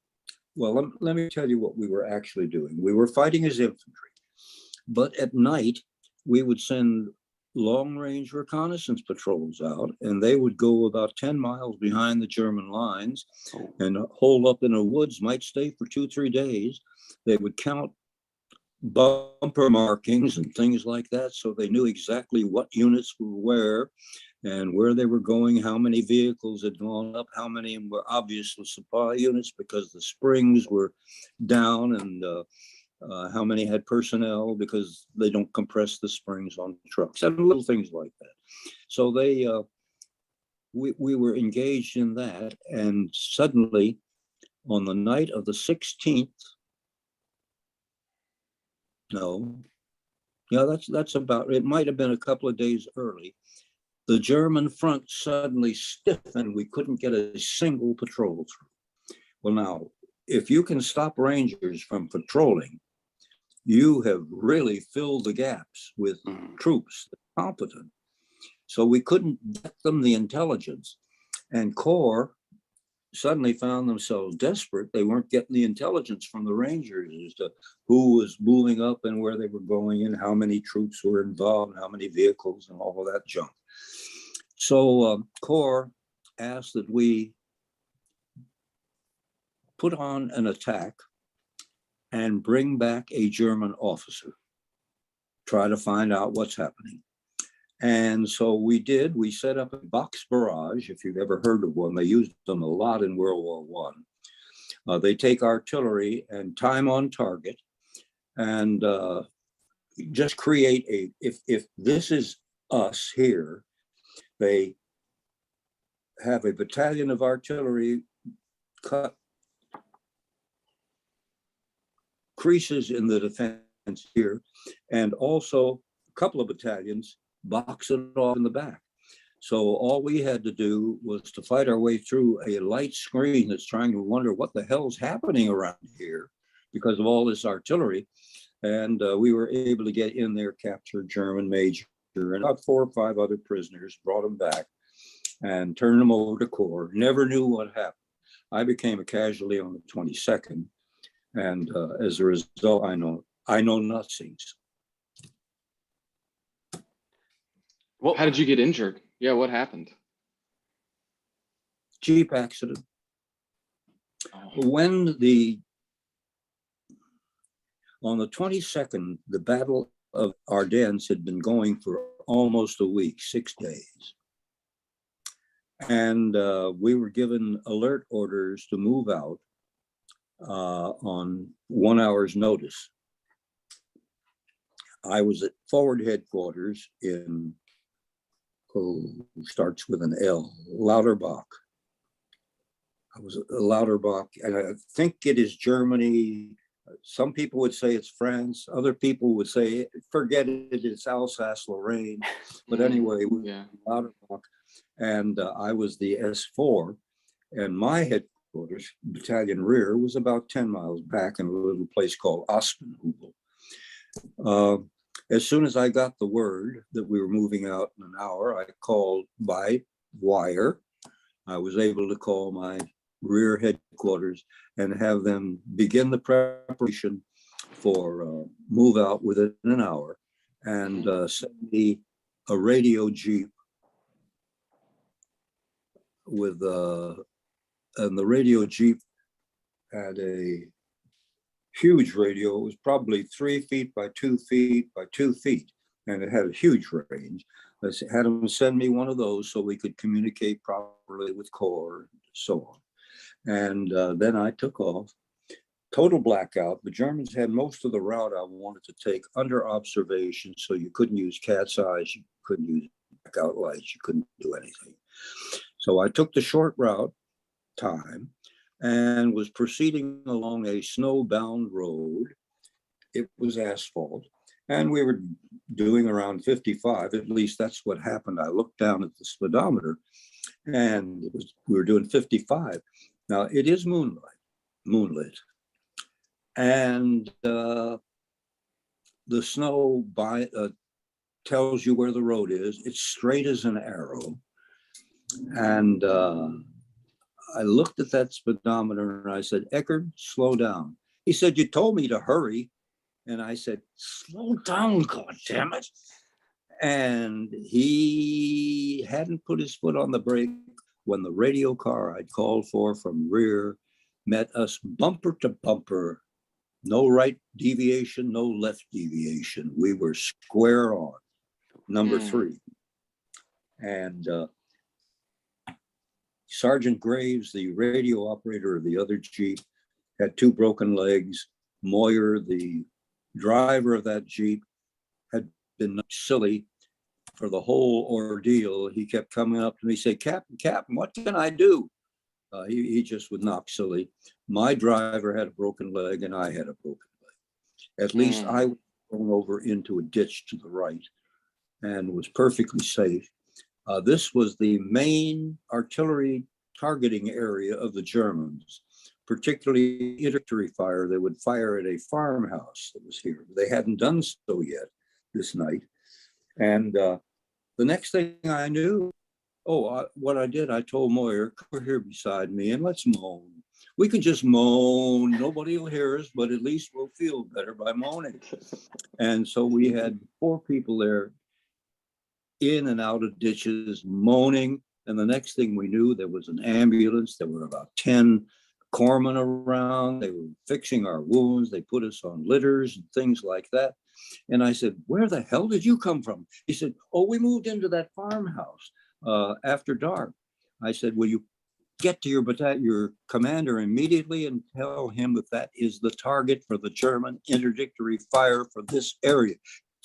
Well, let me tell you what we were actually doing. We were fighting as infantry, but at night we would send long-range reconnaissance patrols out, and they would go about 10 miles behind the German lines and hold up in the woods, might stay for 2-3 days. They would count bumper markings and things like that, so they knew exactly what units were where and where they were going, how many vehicles had gone up, how many were obviously supply units because the springs were down, and how many had personnel because they don't compress the springs on trucks and little things like that. So we were engaged in that, and suddenly on the night of the 16th, that's about, it might have been a couple of days early, the German front suddenly stiffened. We couldn't get a single patrol through. Well, now, if you can stop Rangers from patrolling, you have really filled the gaps with troops that are competent. So we couldn't get them the intelligence. And Corps suddenly found themselves desperate. They weren't getting the intelligence from the Rangers as to who was moving up and where they were going and how many troops were involved, and how many vehicles and all of that junk. So Corps asked that we put on an attack and bring back a German officer, try to find out what's happening. And so we did. We set up a box barrage, if you've ever heard of one. They used them a lot in World War I. They take artillery and time on target and just create a, if this is us here, they have a battalion of artillery cut creases in the defense here, and also a couple of battalions box it off in the back. So all we had to do was to fight our way through a light screen that's trying to wonder what the hell's happening around here because of all this artillery. And we were able to get in there, capture German major and about 4 or 5 other prisoners, brought them back and turned them over to Corps. Never knew what happened. I became a casualty on the 22nd. And as a result, I know nothings. Well, how did you get injured? Yeah, what happened? Jeep accident. Oh. When on the 22nd, the Battle of Ardennes had been going for almost a week, 6 days. And we were given alert orders to move out on 1 hour's notice. I was at forward headquarters in, starts with an L, Lauterbach. I was at Lauterbach, and I think it is Germany. Some people would say it's France. Other people would say, forget it, it's Alsace-Lorraine. But anyway, we were in Lauterbach, and I was the S4, and my headquarters, Battalion Rear, was about 10 miles back in a little place called Aspenhügel. As soon as I got the word that we were moving out in an hour, I called by wire. I was able to call my rear headquarters and have them begin the preparation for move out within an hour, and send me a radio jeep with and the radio jeep had a huge radio. It was probably 3 feet by 2 feet by 2 feet, and it had a huge range. I had them send me one of those so we could communicate properly with Corps and so on. And then I took off. Total blackout. The Germans had most of the route I wanted to take under observation, so you couldn't use cat's eyes, you couldn't use blackout lights, you couldn't do anything. So I took the short route time and was proceeding along a snowbound road. It was asphalt, and we were doing around 55. At least that's what happened. I looked down at the speedometer, and we were doing 55. Now it is moonlit, and the snow tells you where the road is. It's straight as an arrow, and I looked at that speedometer and I said, Eckerd, slow down. He said, you told me to hurry. And I said, slow down, goddammit. And he hadn't put his foot on the brake when the radio car I'd called for from rear met us bumper to bumper. No right deviation, no left deviation. We were square on, number 3. And Sergeant Graves, the radio operator of the other Jeep, had 2 broken legs. Moyer, the driver of that Jeep, had been silly for the whole ordeal. He kept coming up to me, say, Captain, what can I do? He just would knock silly. My driver had a broken leg and I had a broken leg. At least I was thrown over into a ditch to the right and was perfectly safe. This was the main artillery targeting area of the Germans, particularly infantry fire. They would fire at a farmhouse that was here. They hadn't done so yet this night. And the next thing I knew, what I did, I told Moyer, come here beside me and let's moan. We can just moan. Nobody will hear us, but at least we'll feel better by moaning. And so we had 4 people there in and out of ditches, moaning. And the next thing we knew, there was an ambulance. There were about 10 corpsmen around. They were fixing our wounds. They put us on litters and things like that. And I said, where the hell did you come from? He said, we moved into that farmhouse after dark. I said, will you get to your commander immediately and tell him that is the target for the German interdictory fire for this area.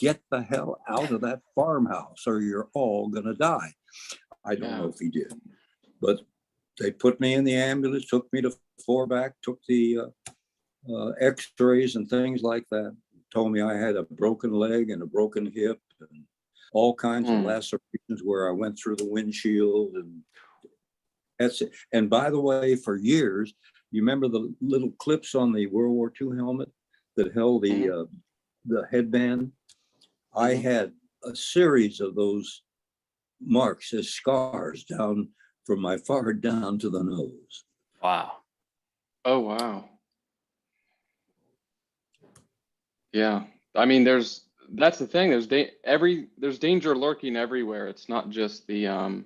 Get the hell out of that farmhouse or you're all going to die. I don't know if he did, but they put me in the ambulance, took me to Fourback, took the x-rays and things like that. Told me I had a broken leg and a broken hip and all kinds of lacerations where I went through the windshield. And that's it. And by the way, for years, you remember the little clips on the World War II helmet that held the headband? I had a series of those marks as scars down from my forehead down to the nose. Wow. Oh, wow. Yeah. I mean, that's the thing. There's danger lurking everywhere. It's not just the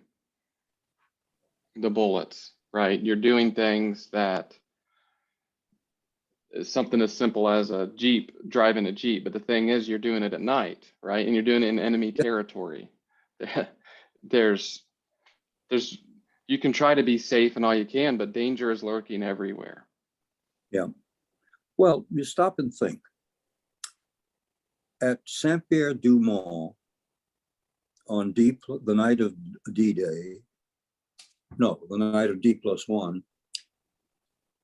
bullets, right? You're doing things that is something as simple as driving a Jeep. But the thing is, you're doing it at night, right? And you're doing it in enemy territory. You can try to be safe and all you can, but danger is lurking everywhere. Yeah. Well, you stop and think. At Saint-Pierre-du-Mont on the night of D-Day, no, the night of D+1,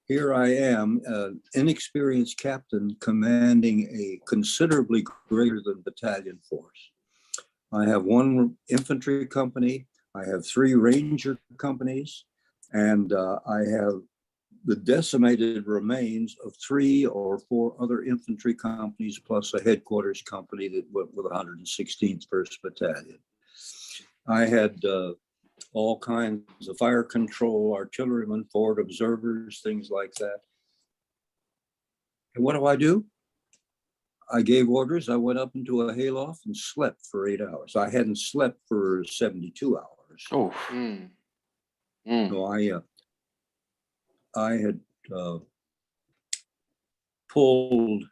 here I am, an inexperienced captain commanding a considerably greater than battalion force. I have 1 infantry company, I have 3 ranger companies, and I have the decimated remains of 3 or 4 other infantry companies, plus a headquarters company that went with 116th 1st Battalion. I had all kinds of fire control, artillerymen, forward observers, things like that. And what do? I gave orders. I went up into a hayloft and slept for 8 hours. I hadn't slept for 72 hours. Oh. So I had pulled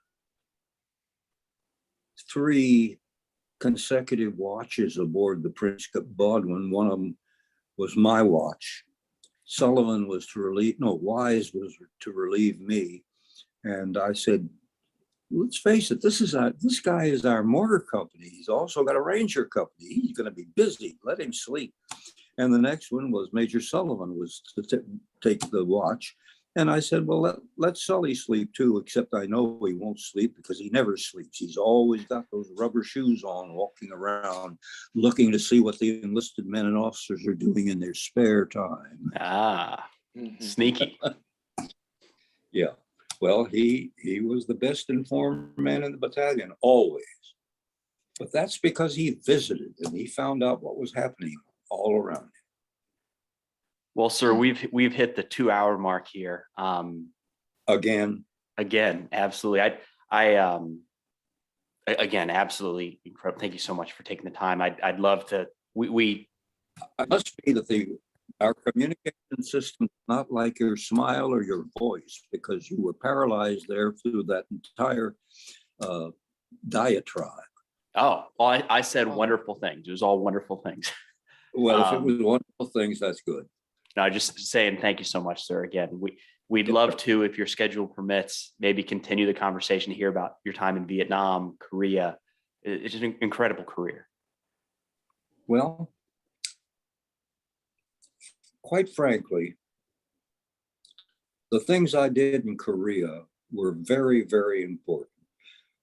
3 consecutive watches aboard the Prince Baldwin. One of them was my watch. Sullivan was Wise was to relieve me. And I said, let's face it, this guy is our mortar company. He's also got a ranger company. He's going to be busy. Let him sleep. And the next one was Major Sullivan was to take the watch. And I said, well, let Sully sleep too, except I know he won't sleep because he never sleeps. He's always got those rubber shoes on, walking around, looking to see what the enlisted men and officers are doing in their spare time. Sneaky. Yeah. Well, he was the best informed man in the battalion, always. But that's because he visited and he found out what was happening all around him. Well, sir, we've hit the 2-hour mark here. Again, Absolutely. Again, absolutely incredible. Thank you so much for taking the time. I'd love to, I must be that our communication system is not like your smile or your voice, because you were paralyzed there through that entire diatribe. oh, well, I said wonderful things. It was all wonderful things. Well, if it was wonderful things, that's good. No, just saying thank you so much, sir. Again, we'd love to, if your schedule permits, maybe continue the conversation here about your time in Vietnam, Korea. It's an incredible career. Well, quite frankly, the things I did in Korea were very, very important.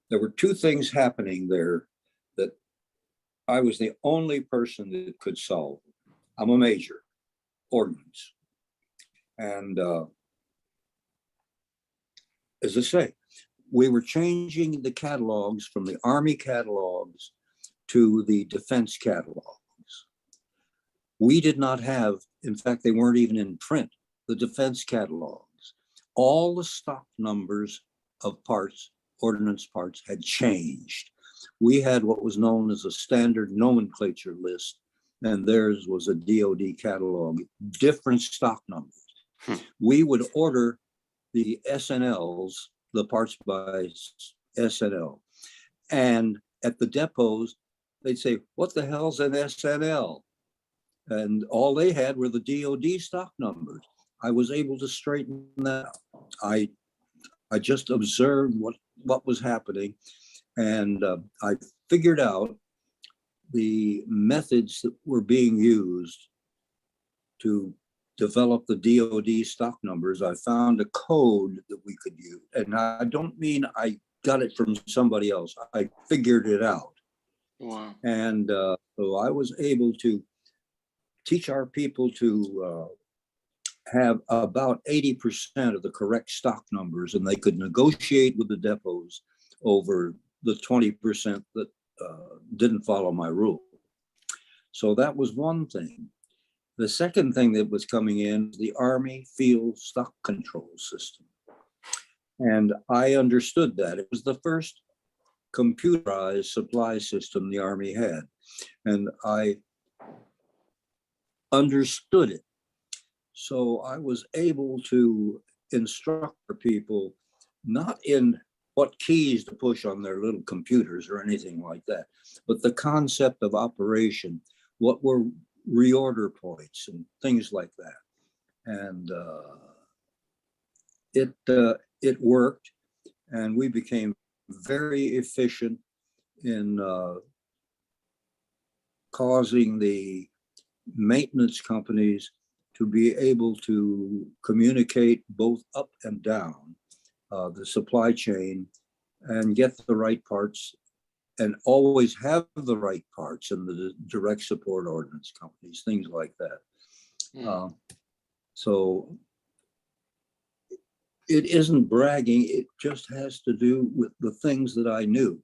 There were two things happening there that I was the only person that could solve. I'm a major, ordnance. And as I say, we were changing the catalogs from the Army catalogs to the defense catalogs. We did not have, in fact, they weren't even in print, the defense catalogs. All the stock numbers of parts, ordnance parts, had changed. We had what was known as a standard nomenclature list, and theirs was a DoD catalog, different stock numbers. We would order the SNLs, the parts by SNL, and at the depots, they'd say, what the hell's an SNL? And all they had were the DoD stock numbers. I was able to straighten that out. I just observed what was happening, and I figured out the methods that were being used to develop the DoD stock numbers. I found a code that we could use, and I don't mean I got it from somebody else. I figured it out. Wow. And so I was able to teach our people to have about 80% of the correct stock numbers, and they could negotiate with the depots over the 20% that didn't follow my rule. So that was one thing. The second thing that was coming in, the Army Field Stock Control System. And I understood that. It was the first computerized supply system the Army had. And I understood it. So I was able to instruct people not in what keys to push on their little computers or anything like that, but the concept of operation, what were reorder points and things like that. And it worked, and we became very efficient in causing the maintenance companies to be able to communicate both up and down the supply chain and get the right parts, and always have the right parts in the direct support ordnance companies, things like that. So it isn't bragging, it just has to do with the things that I knew.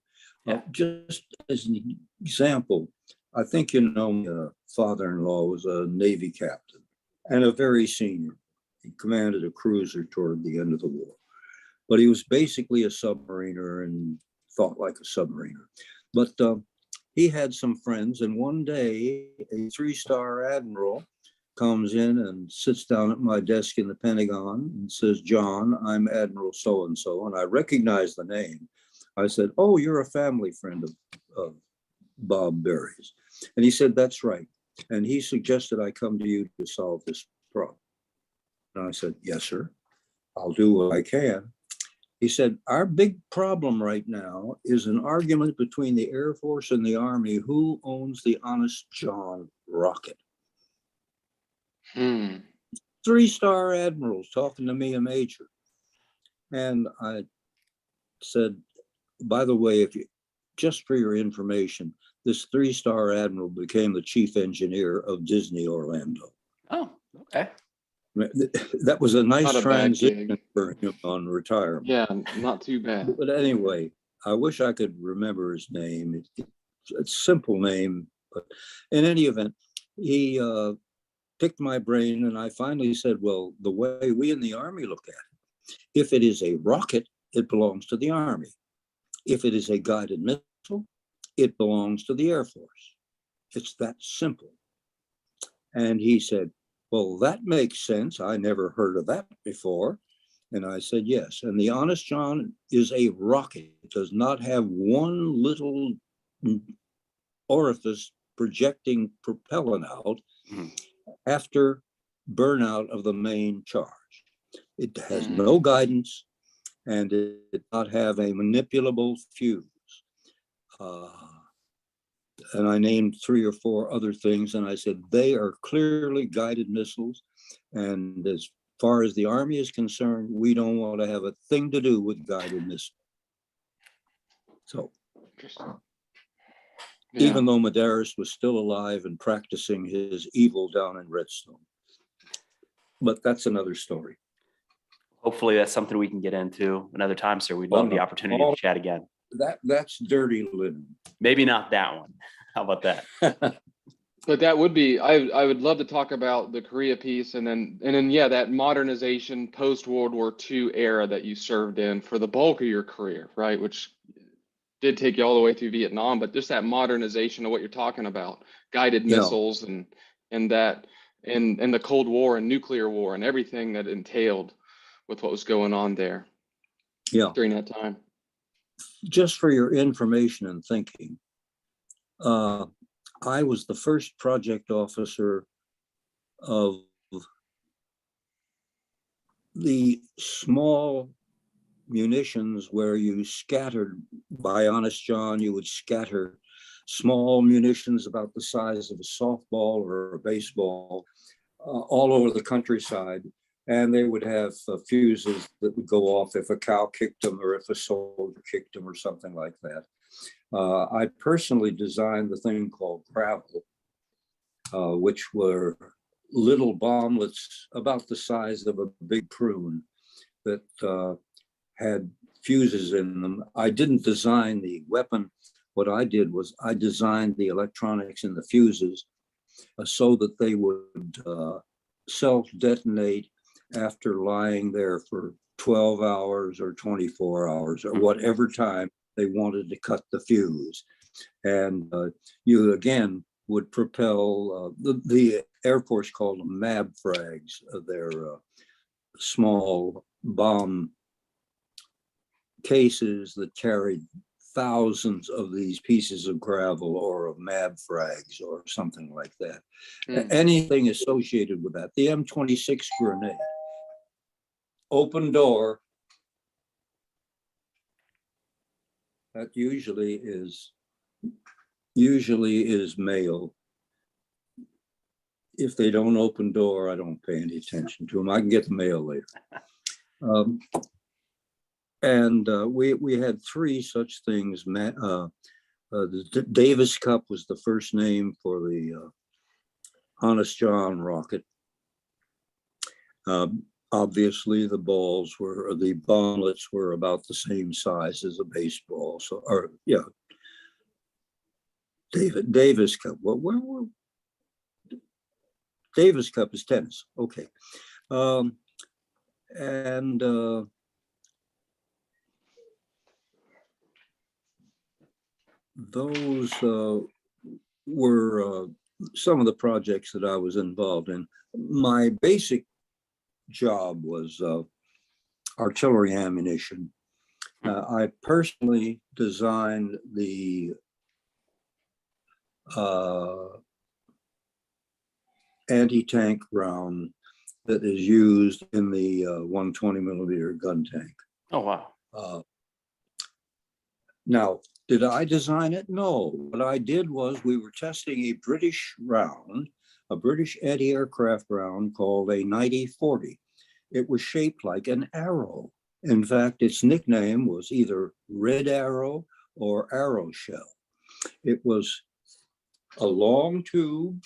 Just as an example, I think you know my father-in-law was a Navy captain and a very senior. He commanded a cruiser toward the end of the war, but he was basically a submariner and thought like a submariner. But he had some friends, and one day a 3-star admiral comes in and sits down at my desk in the Pentagon and says, John, I'm Admiral so-and-so, and I recognize the name. I said, oh, you're a family friend of Bob Berry's. And he said, that's right. And he suggested I come to you to solve this problem. And I said, yes, sir, I'll do what I can. He said, our big problem right now is an argument between the Air Force and the Army, who owns the Honest John rocket. 3-star admirals talking to me, a major. And I said, by the way, if you, just for your information, this 3-star admiral became the chief engineer of Disney Orlando. Oh, okay. That was a nice transition for him on retirement. Yeah, not too bad. But anyway, I wish I could remember his name. It's a simple name, but in any event, he picked my brain, and I finally said, well, the way we in the Army look at it, if it is a rocket, it belongs to the Army. If it is a guided missile, it belongs to the Air Force. It's that simple. And he said, well, that makes sense. I never heard of that before. And I said, yes. And the Honest John is a rocket. It does not have one little orifice projecting propellant out after burnout of the main charge. It has no guidance, and it did not have a manipulable fuse. And I named 3 or 4 other things, and I said, they are clearly guided missiles. And as far as the Army is concerned, we don't want to have a thing to do with guided missiles. So even though Medeiros was still alive and practicing his evil down in Redstone. But that's another story. Hopefully that's something we can get into another time, sir. We'd love the opportunity to chat again. That's dirty linen. Maybe not that one. How about that? But that would be, I would love to talk about the Korea piece, and then yeah, that modernization post World War II era that you served in for the bulk of your career, right? Which did take you all the way through Vietnam, but just that modernization of what you're talking about, guided missiles and that and the Cold War and nuclear war and everything that entailed with what was going on there. During that time. Just for your information and thinking, I was the first project officer of the small munitions where you scattered, by Honest John, you would scatter small munitions about the size of a softball or a baseball all over the countryside. And they would have fuses that would go off if a cow kicked them or if a soldier kicked them or something like that. I personally designed the thing called gravel, which were little bomblets about the size of a big prune that had fuses in them. I didn't design the weapon. What I did was I designed the electronics in the fuses so that they would self-detonate after lying there for 12 hours or 24 hours or whatever time they wanted to cut the fuse. And you again would propel, the Air Force called them MAB frags, their small bomb cases that carried thousands of these pieces of gravel or of MAB frags or something like that. Anything associated with that. The M26 grenade. Open door. That usually is male. If they don't open door, I don't pay any attention to them. I can get the mail later. We had 3 such things. The Davis Cup was the first name for the Honest John rocket. Obviously, the bomblets were about the same size as a baseball. So, Davis Cup. Well, Davis Cup is tennis. Okay. Those were some of the projects that I was involved in. My basic job was artillery ammunition. I personally designed the anti-tank round that is used in the 120 millimeter gun tank. Oh, wow. Now, did I design it? No. What I did was we were testing a British round, a British anti-aircraft round called a 90-40. It was shaped like an arrow. In fact, its nickname was either Red Arrow or Arrow Shell. It was a long tube,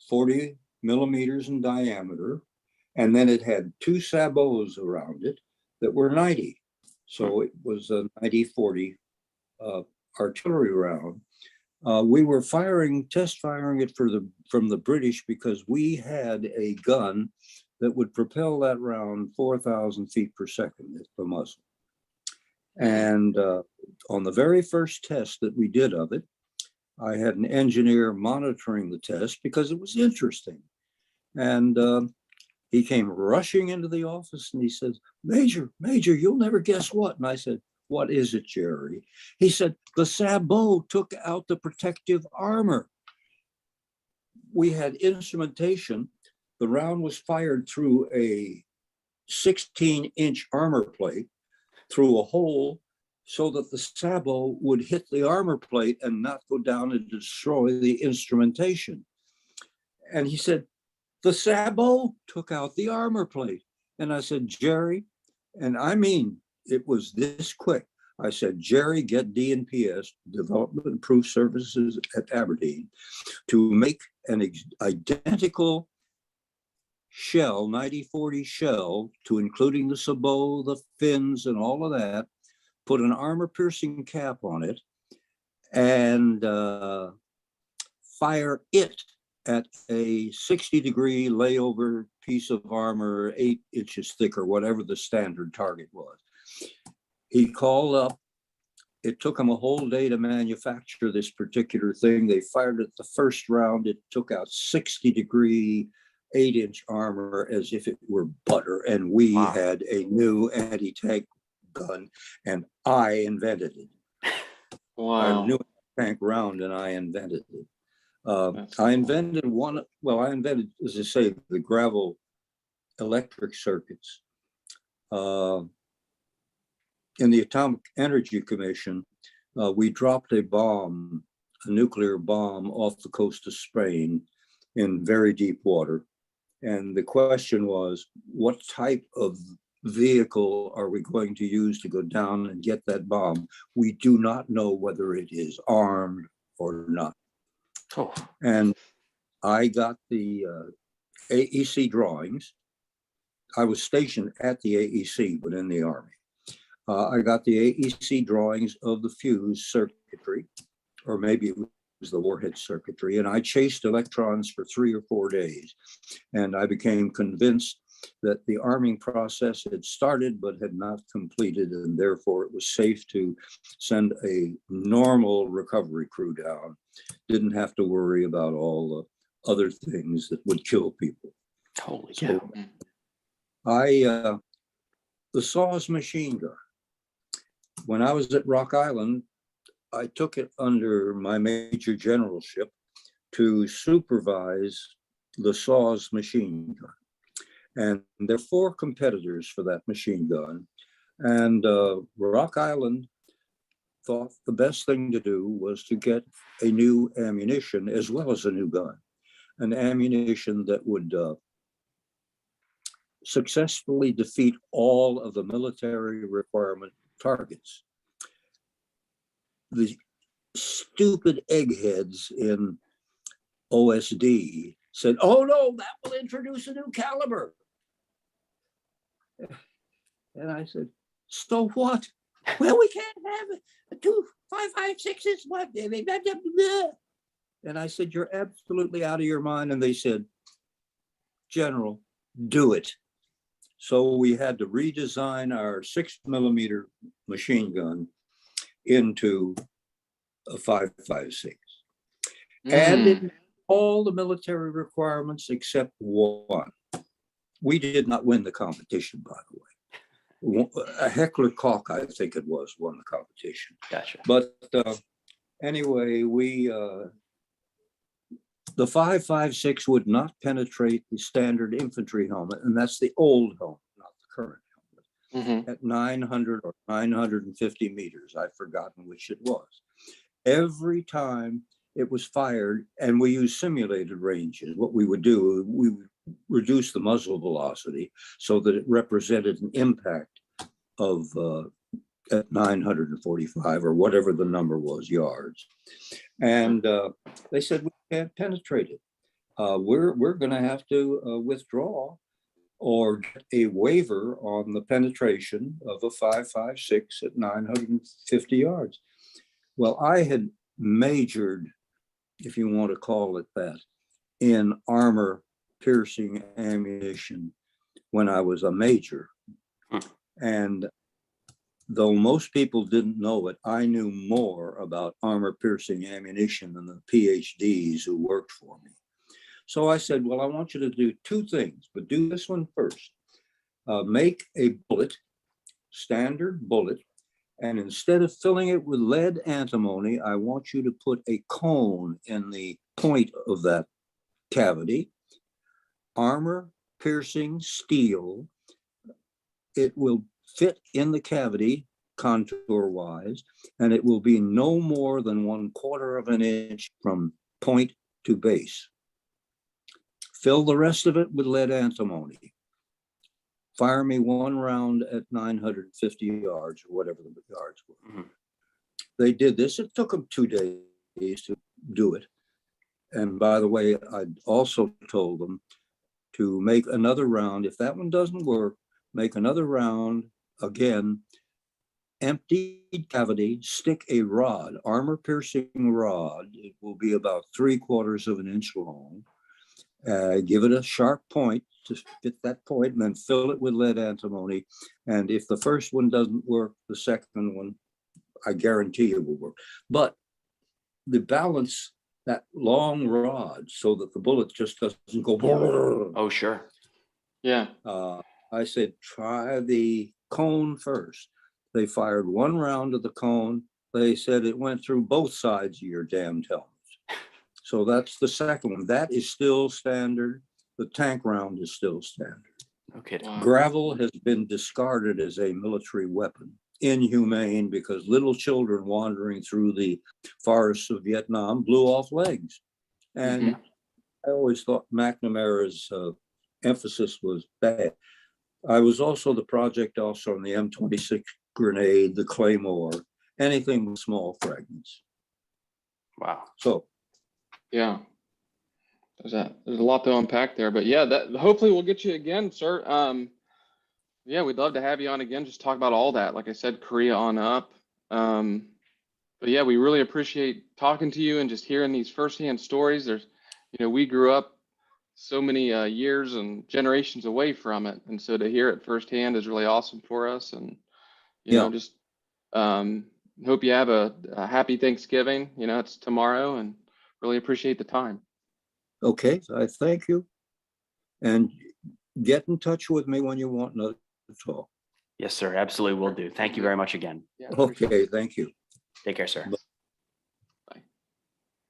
40 millimeters in diameter, and then it had 2 sabots around it that were 90. So it was a 90-40 artillery round. We were test firing it from the British because we had a gun that would propel that round 4,000 feet per second at the muzzle. And on the very first test that we did of it, I had an engineer monitoring the test because it was interesting. And he came rushing into the office and he says, Major, you'll never guess what. And I said, what is it, Jerry? He said, the sabot took out the protective armor. We had instrumentation. The round was fired through a 16-inch armor plate, through a hole, so that the sabot would hit the armor plate and not go down and destroy the instrumentation. And he said, the sabot took out the armor plate. And I said, Jerry, and I mean, it was this quick. I said, Jerry, get DNPS, Development and Proof Services at Aberdeen, to make an identical shell, 90-40 shell, to including the sabot, the fins, and all of that, put an armor-piercing cap on it, and fire it at a 60-degree layover piece of armor, 8 inches thick, or whatever the standard target was. He called up. It took him a whole day to manufacture this particular thing. They fired it the first round. It took out 60-degree, 8-inch armor as if it were butter. And we had a new anti-tank gun, and I invented it. Wow. Our new tank round, and I invented it. I invented I invented, as I say, the gravel electric circuits. In the Atomic Energy Commission, we dropped a nuclear bomb off the coast of Spain in very deep water. And the question was, what type of vehicle are we going to use to go down and get that bomb? We do not know whether it is armed or not. Oh. And I got the AEC drawings. I was stationed at the AEC, but in the Army. I got the AEC drawings of the fuse circuitry, or maybe it was the warhead circuitry, and I chased electrons for 3 or 4 days. And I became convinced that the arming process had started but had not completed, and therefore it was safe to send a normal recovery crew down. Didn't have to worry about all the other things that would kill people. Holy cow. So the Saws machine gun. When I was at Rock Island, I took it under my major generalship to supervise the Saws machine gun. And there are 4 competitors for that machine gun. And Rock Island thought the best thing to do was to get a new ammunition as well as a new gun, an ammunition that would successfully defeat all of the military requirement targets. The stupid eggheads in OSD said, oh no, that will introduce a new caliber. And I said, so what? Well, we can't have 2 5.56s. What? And I said, you're absolutely out of your mind. And they said, General, do it. So we had to redesign our 6mm machine gun into a 5.56. And it met all the military requirements except one. We did not win the competition, by the way. A Heckler Koch, I think it was, won the competition. Gotcha. But anyway, the 5.56 would not penetrate the standard infantry helmet, and that's the old helmet, not the current helmet, at 900 or 950 meters. I've forgotten which it was. Every time it was fired, and we used simulated ranges, what we would do, we would reduce the muzzle velocity so that it represented an impact of at 945 or whatever the number was, yards. And they said, we can't penetrate it. We're going to have to withdraw or get a waiver on the penetration of a 5.56 at 950 yards. Well, I had majored if you want to call it that, in armor piercing ammunition when I was a major. And though most people didn't know it, I knew more about armor piercing ammunition than the PhDs who worked for me. So I said, well, I want you to do two things, but do this one first. Make a bullet, standard bullet, and instead of filling it with lead antimony, I want you to put a cone in the point of that cavity, armor piercing steel. It will fit in the cavity contour wise, and it will be no more than 1/4 of an inch from point to base. Fill the rest of it with lead antimony. Fire me one round at 950 yards or whatever the yards were. Mhm. They did this. It took them 2 days to do it. And by the way, I also told them to make another round. If that one doesn't work, make another round again, empty cavity, stick a rod, armor piercing rod. It will be about 3/4 of an inch long. Give it a sharp point to fit that point, and then fill it with lead antimony. And if the first one doesn't work, the second one, I guarantee it will work. But the balance that long rod so that the bullet just doesn't go. Oh, sure. Yeah. I said, try the cone first. They fired one round of the cone. They said it went through both sides of your damned helmet. So that's the second one. That is still standard. The tank round is still standard. No kidding. Wow. Gravel has been discarded as a military weapon. Inhumane, because little children wandering through the forests of Vietnam blew off legs. And I always thought McNamara's emphasis was bad. I was also the project officer on the M26 grenade, the Claymore, anything with small fragments. Wow. So Yeah. There's a lot to unpack there, but yeah, that hopefully we'll get you again, sir. Yeah, we'd love to have you on again, just talk about all that. Like I said, Korea on up. But yeah, we really appreciate talking to you and just hearing these firsthand stories. We grew up so many years and generations away from it, and so to hear it firsthand is really awesome for us. And just hope you have a happy Thanksgiving. It's tomorrow, and really appreciate the time. okay, I thank you. And get in touch with me when you want another talk. Yes, sir. Absolutely will do. Thank you very much again. Yeah, appreciate it. Okay, thank you. Take care, sir.